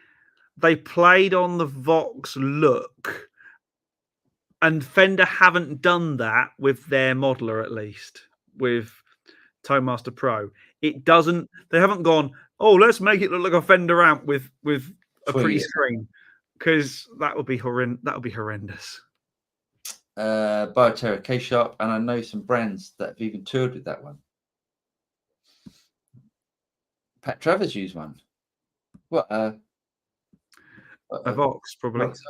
they played on the Vox look, and Fender haven't done that with their modeler, at least with Tone Master Pro. It doesn't. They haven't gone, oh, let's make it look like a Fender amp with a pretty screen, because that would be horrendous. That would be horrendous. Bioterra, K-Sharp, and I know some brands that have even toured with that one. Pat Travers used one. What? A Vox, probably. Vox.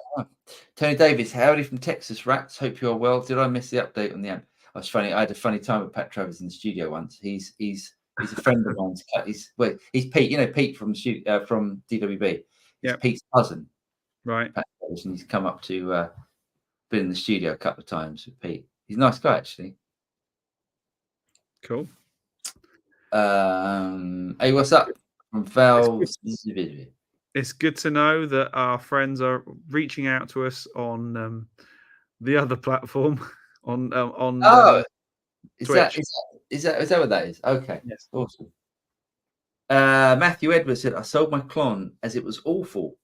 Tony Davis, howdy from Texas, Rats. Hope you're well. Did I miss the update on the amp? That's funny. I had a funny time with Pat Travers in the studio once. He's a friend of mine. He's Pete. You know Pete from DWB. He's Pete's cousin, right? Pat Travers, and he's come up to been in the studio a couple of times with Pete. He's a nice guy, actually. Cool. Hey, what's up from Val? It's good to know that our friends are reaching out to us on the other platform on Twitch. Is that what that is? Okay. Yes. Awesome. Matthew Edwards said, I sold my Klon as it was awful.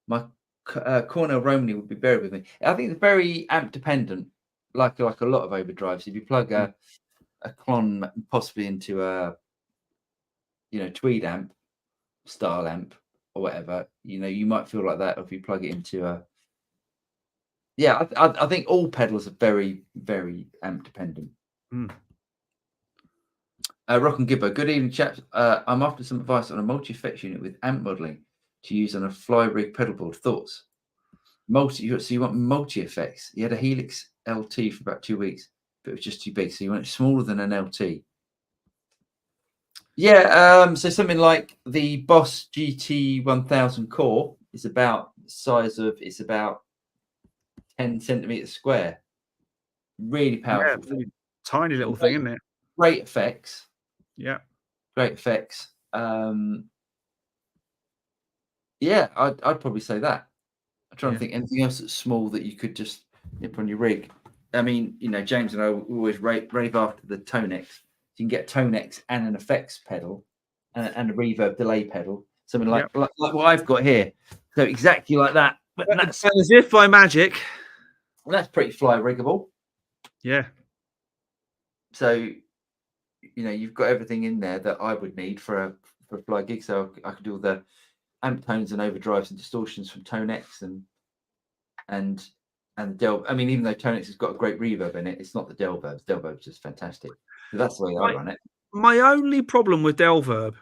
My Cornell Romney would be buried with me. I think it's very amp dependent, like a lot of overdrives. If you plug a Klon possibly into a tweed amp, style amp, or whatever, you might feel like that. Or if you plug it into a I think all pedals are very, very amp dependent. Rock and Gibbo, good evening, chaps. I'm after some advice on a multi-effects unit with amp modeling to use on a fly rig pedal board. Thoughts? So you want multi-effects. You had a Helix LT for about 2 weeks, but it was just too big. So you want it smaller than an LT. Yeah, so something like the Boss GT 1000 core is about the size of, it's about 10 centimeters square. Really powerful. Yeah, tiny little thing, isn't it? Great effects. Yeah. Great effects. Yeah, I'd probably say that. I'm trying to think anything else that's small that you could just nip on your rig. I mean, James and I always rave after the ToneX. You can get ToneX and an effects pedal and a reverb delay pedal, something like what I've got here. So exactly like that. But that's as if by magic. That's pretty fly riggable. Yeah. So, you've got everything in there that I would need for a fly gig. So I could do all the amp tones and overdrives and distortions from ToneX and Del. I mean, even though ToneX has got a great reverb in it, it's not the Delverbs. Delverb's just fantastic. So that's the way I run it. My only problem with Delverb,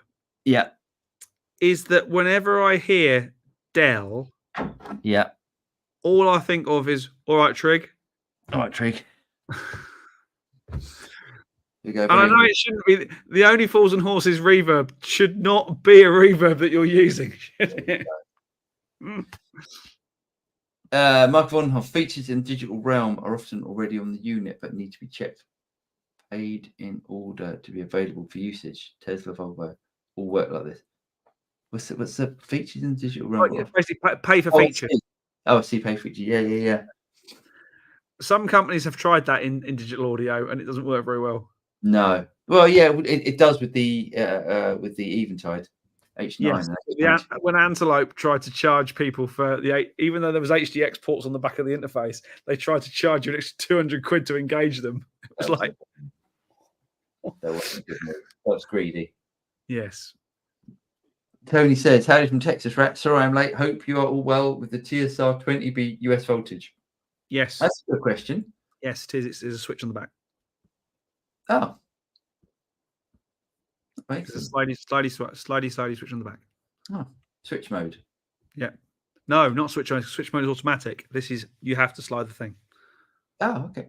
is that whenever I hear Del, all I think of is all right, Trig. All right, Trig. And I know it shouldn't be. The Only Fools and Horses reverb should not be a reverb that you're using. Mark Vonhoff, features in Digital Realm are often already on the unit but need to be checked. Paid in order to be available for usage. Tesla, Volvo all work like this. What's the features in Digital Realm? Basically, pay for features. I see, pay features. Yeah. Some companies have tried that in digital audio, and it doesn't work very well. No. Well, yeah, it does with the Eventide H9. Yes. When Antelope tried to charge people for even though there was HDX ports on the back of the interface, they tried to charge you an extra 200 quid to engage them. It was like that wasn't good move. That's greedy. Yes. Tony says, howdy from Texas, Rat. Sorry I'm late. Hope you are all well with the TSR 20B US voltage. Yes. That's a good question. Yes, it is. It's a switch on the back. Oh. It's a slidey switch on the back. Oh, switch mode. Yeah. No, not switch mode. Switch mode is automatic. This is, you have to slide the thing. Oh, okay.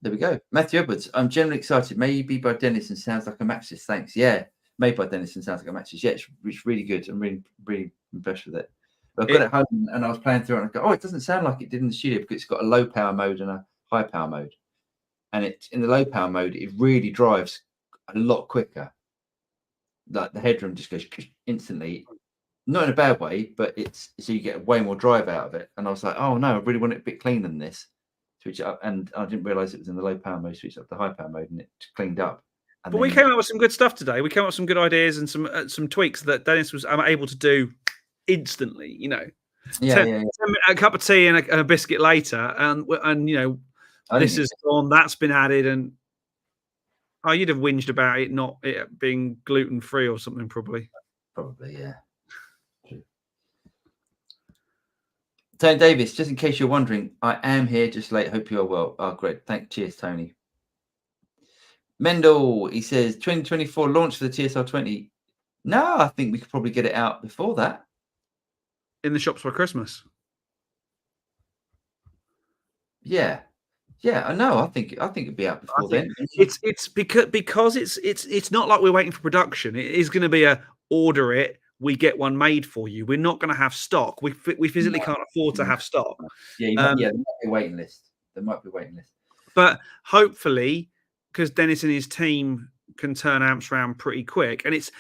There we go. Matthew Edwards, I'm generally excited. Made by Denison sounds like a Maxis. Thanks. Yeah. Made by Denison sounds like a Maxis. Yeah, it's really good. I'm really, really impressed with it. But I got it home and I was playing through it and I go, oh, it doesn't sound like it did in the studio because it's got a low power mode and a high power mode. And it's in the low power mode, it really drives a lot quicker. Like the headroom just goes instantly, not in a bad way, but it's so you get way more drive out of it. And I was like, oh no, I really want it a bit cleaner than this. Switch it up, and I didn't realize it was in the low power mode. Switch up the high power mode, and it cleaned up. And But we came up with some good stuff today. We came up with some good ideas and some tweaks that Dennis was able to do instantly. You know, yeah. a cup of tea and a biscuit later, and you know, this has gone, that's been added, and you'd have whinged about it not it being gluten free or something, probably. Probably, yeah. Tony Davis, just in case you're wondering, I am here just late. Hope you're well. Oh, great. Cheers, Tony. Mendel, he says 2024 launch for the TSR20. No, I think we could probably get it out before that. In the shops for Christmas. Yeah. I know. I think it'd be out before then. It's because it's not like we're waiting for production. It is going to be a order it, we get one made for you. We're not going to have stock. We physically can't afford to have stock. Yeah, there might be a waiting list. But hopefully, because Dennis and his team can turn amps around pretty quick, and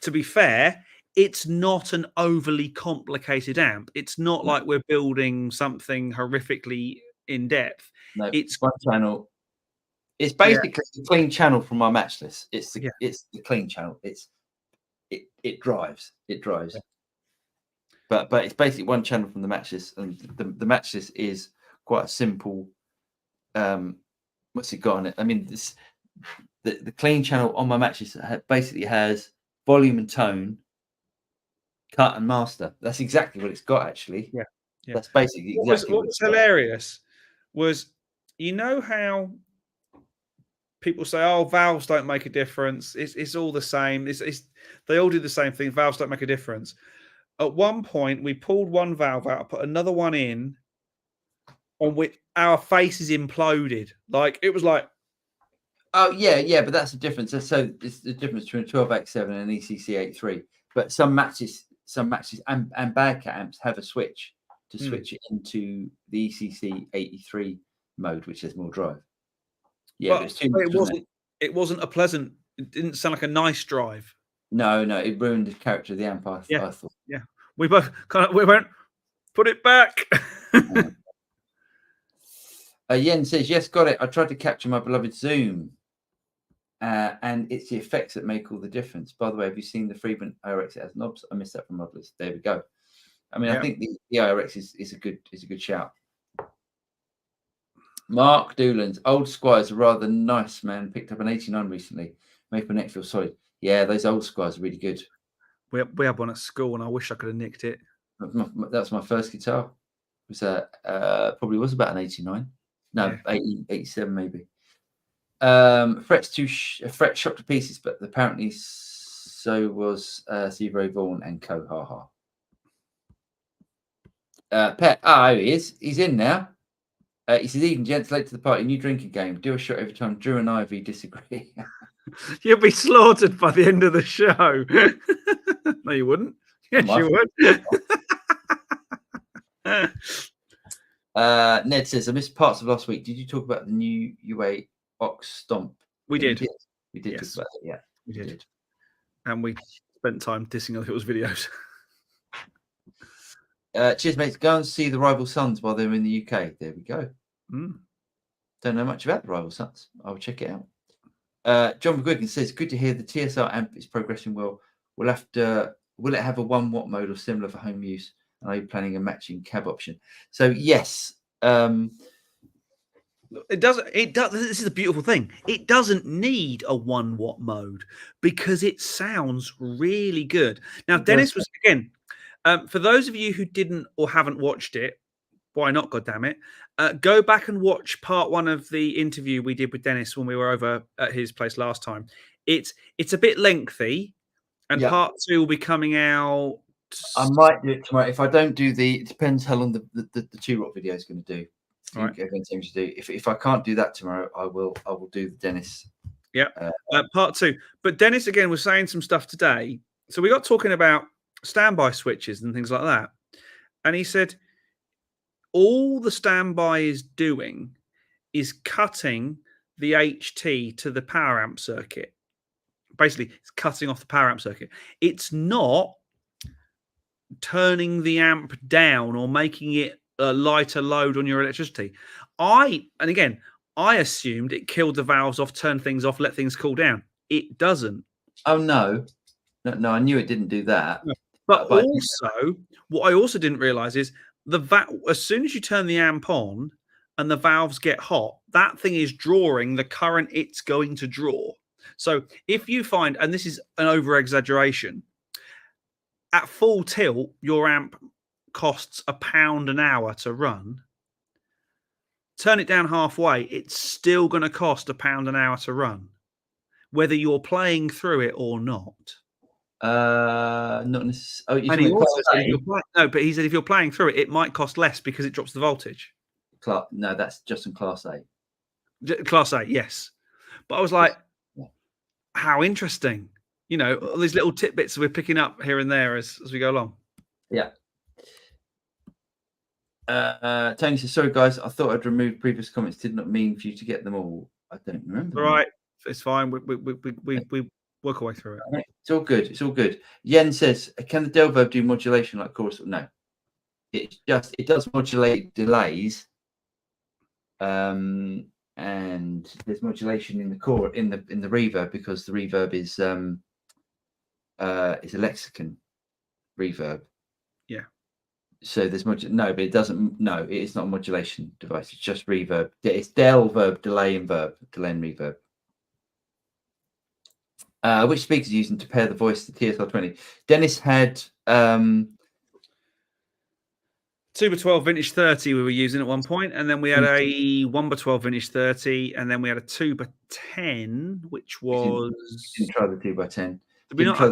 to be fair, it's not an overly complicated amp. It's not like we're building something horrifically in depth. No, it's one channel. It's basically the clean channel from my match list. It's the clean channel. It drives. Yeah. But it's basically one channel from the match list, and the match list is quite a simple. What's it got on it? I mean, the clean channel on my match list basically has volume and tone, cut and master. That's exactly what it's got, actually. Yeah. That's basically exactly what was hilarious was, you know how people say, "Oh, valves don't make a difference. It's all the same. They all do the same thing. Valves don't make a difference." At one point, we pulled one valve out, put another one in, on which our faces imploded. Like, it was like, oh yeah, but that's the difference. So it's the difference between a 12X7 and an ECC83. But some matches and bad cat amps have a switch to switch it into the ECC83 mode, which has more drive. Yeah, but it wasn't a pleasant. It didn't sound like a nice drive. No, it ruined the character of the amp. I thought. Yeah, we both we went, put it back. Yen says, yes, got it. I tried to capture my beloved Zoom, and it's the effects that make all the difference. By the way, have you seen the Freeman IRX? It has knobs. I missed that from Modlers. There we go. I mean, I think the IRX is a good shout. Mark Doolan's old Squires are rather nice, man. Picked up an 89 recently. Made my neck feel solid. Yeah, those old Squires are really good. We had one at school, and I wish I could have nicked it. That's my first guitar. It was probably was about an 89. No, 87 maybe. Fret shot to pieces, but apparently so was Steve-Ray Vaughan and co. Pet. He is. He's in now. He says, "Even gents, late to the party. New drinking game. Do a shot every time Drew and Ivy disagree." You'll be slaughtered by the end of the show. No, you wouldn't. Yes, you would. Ned says, "I missed parts of last week. Did you talk about the new UA Ox Stomp?" We did. We did talk about it. Yeah, we did. And we spent time dissing other people's videos. Cheers, mates. Go and see the Rival Sons while they're in the UK. There we go. Don't know much about the Rival Sons. I'll check it out. John McGuigan says, "Good to hear the TSR amp is progressing well. Will it have a 1 watt mode or similar for home use? And are you planning a matching cab option?" So yes. It does. This is a beautiful thing. It doesn't need a 1 watt mode because it sounds really good. Now, Dennis was, again, for those of you who didn't or haven't watched it, why not? God damn it! Go back and watch part 1 of the interview we did with Dennis when we were over at his place last time. It's a bit lengthy, and part 2 will be coming out. I might do it tomorrow. If I don't do it depends how long the 2 rock video is going to do. Right. Seems to do. If I can't do that tomorrow, I will do the Dennis. Yeah, part 2. But Dennis again was saying some stuff today. So we got talking about standby switches and things like that, and he said all the standby is doing is cutting the HT to the power amp circuit. Basically, it's cutting off the power amp circuit. It's not turning the amp down or making it a lighter load on your electricity. I assumed it killed the valves off, turned things off, let things cool down. it doesn't. Oh no, I knew it didn't do that. But also, what I also didn't realize is as soon as you turn the amp on and the valves get hot, that thing is drawing the current it's going to draw. So if you find, and this is an over exaggeration, at full tilt, your amp costs £1 an hour to run. Turn it down halfway, it's still going to cost £1 an hour to run, whether you're playing through it or not. Not necessarily. Oh, and he also said but he said if you're playing through it, it might cost less because it drops the voltage. No, that's just in Class A. Class A, yes. But I was like, how interesting. You know, all these little tidbits we're picking up here and there as we go along. Yeah. Tony says, sorry guys, I thought I'd removed previous comments. Did not mean for you to get them all. I don't remember. All right, it's fine. We work our way through it. It's all good. It's all good. Yen says, can the del verb do modulation like chorus? No. It does modulate delays. And there's modulation in the core in the reverb because the reverb is a lexicon reverb. Yeah. So there's no, but it doesn't. No, it is not a modulation device. It's just reverb. It's del verb, delay and verb, delay and reverb. Which speakers are you using to pair the voice to TSR20? Dennis had Tuba 12 vintage 30 we were using at one point, and then we had a Womba 12 vintage 30, and then we had a Tuba 10, which was. Didn't try the 2x10. We didn't try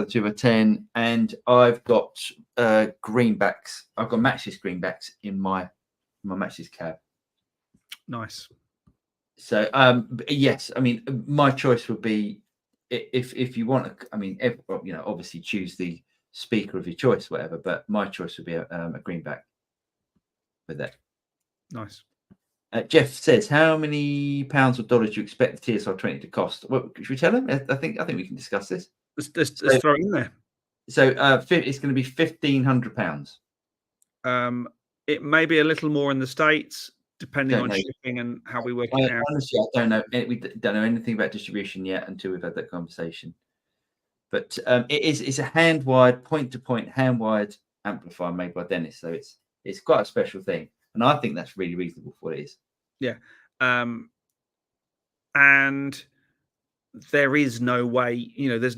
the 2x10, and I've got greenbacks. I've got Maxis greenbacks in my Maxis cab. Nice. So yes, I mean my choice would be if you want to. I mean, obviously choose the speaker of your choice, whatever. But my choice would be a greenback with that. Nice. Jeff says, how many pounds or dollars do you expect the TSR20 to cost? Well, should we tell him? I think we can discuss this. Let's throw it in there. So it's going to be £1,500. It may be a little more in the States, depending on shipping and how we work it out. Honestly, I don't know. We don't know anything about distribution yet until we've had that conversation. But it's a hand-wired, point-to-point, hand-wired amplifier made by Dennis. So it's quite a special thing. And I think that's really reasonable for what it is. Yeah. And there is no way, there's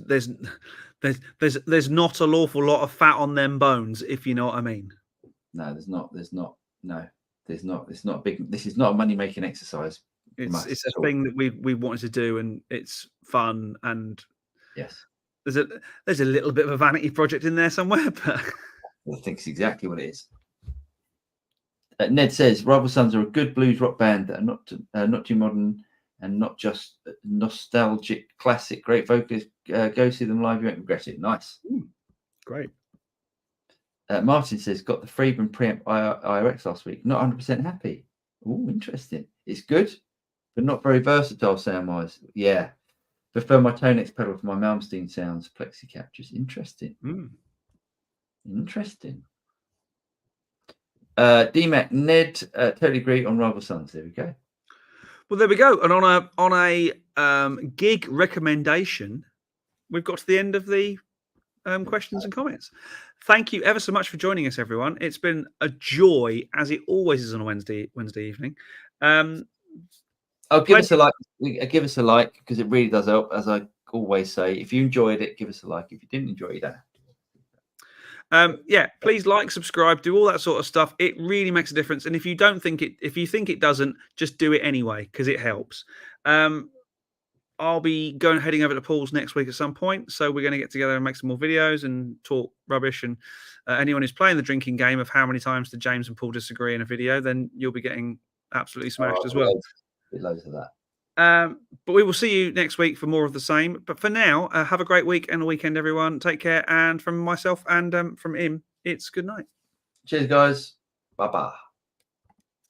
not an awful lot of fat on them bones, if you know what I mean. No, there's not. No, there's not. It's not big. This is not a money-making exercise. It's a thing that we wanted to do, and it's fun. And yes, there's a little bit of a vanity project in there somewhere, but I think it's exactly what it is. Ned says Rival Sons are a good blues rock band that are not too modern and not just nostalgic, classic. Great vocalists. Go see them live. You won't regret it. Nice. Great. Martin says got the Freeman preamp IRX last week. Not 100% happy. Oh, interesting. It's good, but not very versatile sound wise. Yeah. Prefer my ToneX pedal for my Malmsteen sounds. Plexi captures. Interesting. Interesting. DMAC, Ned, totally agree on Rival Sons. There we go. Well, there we go. And on a gig recommendation, we've got to the end of the questions and comments. Thank you ever so much for joining us, everyone. It's been a joy, as it always is on a Wednesday evening. Give us a like. Give us a like because it really does help. As I always say, if you enjoyed it, give us a like. If you didn't enjoy it, you don't have to. Yeah, please like, subscribe, do all that sort of stuff. It really makes a difference. And if you think it doesn't, just do it anyway because it helps. I'll be heading over to Paul's next week at some point, so we're going to get together and make some more videos and talk rubbish. And anyone who's playing the drinking game of how many times did James and Paul disagree in a video, then you'll be getting absolutely smashed as well. Loads of that. But we will see you next week for more of the same. But for now, have a great week and a weekend, everyone. Take care. And from myself and from him, it's good night. Cheers, guys. Bye-bye.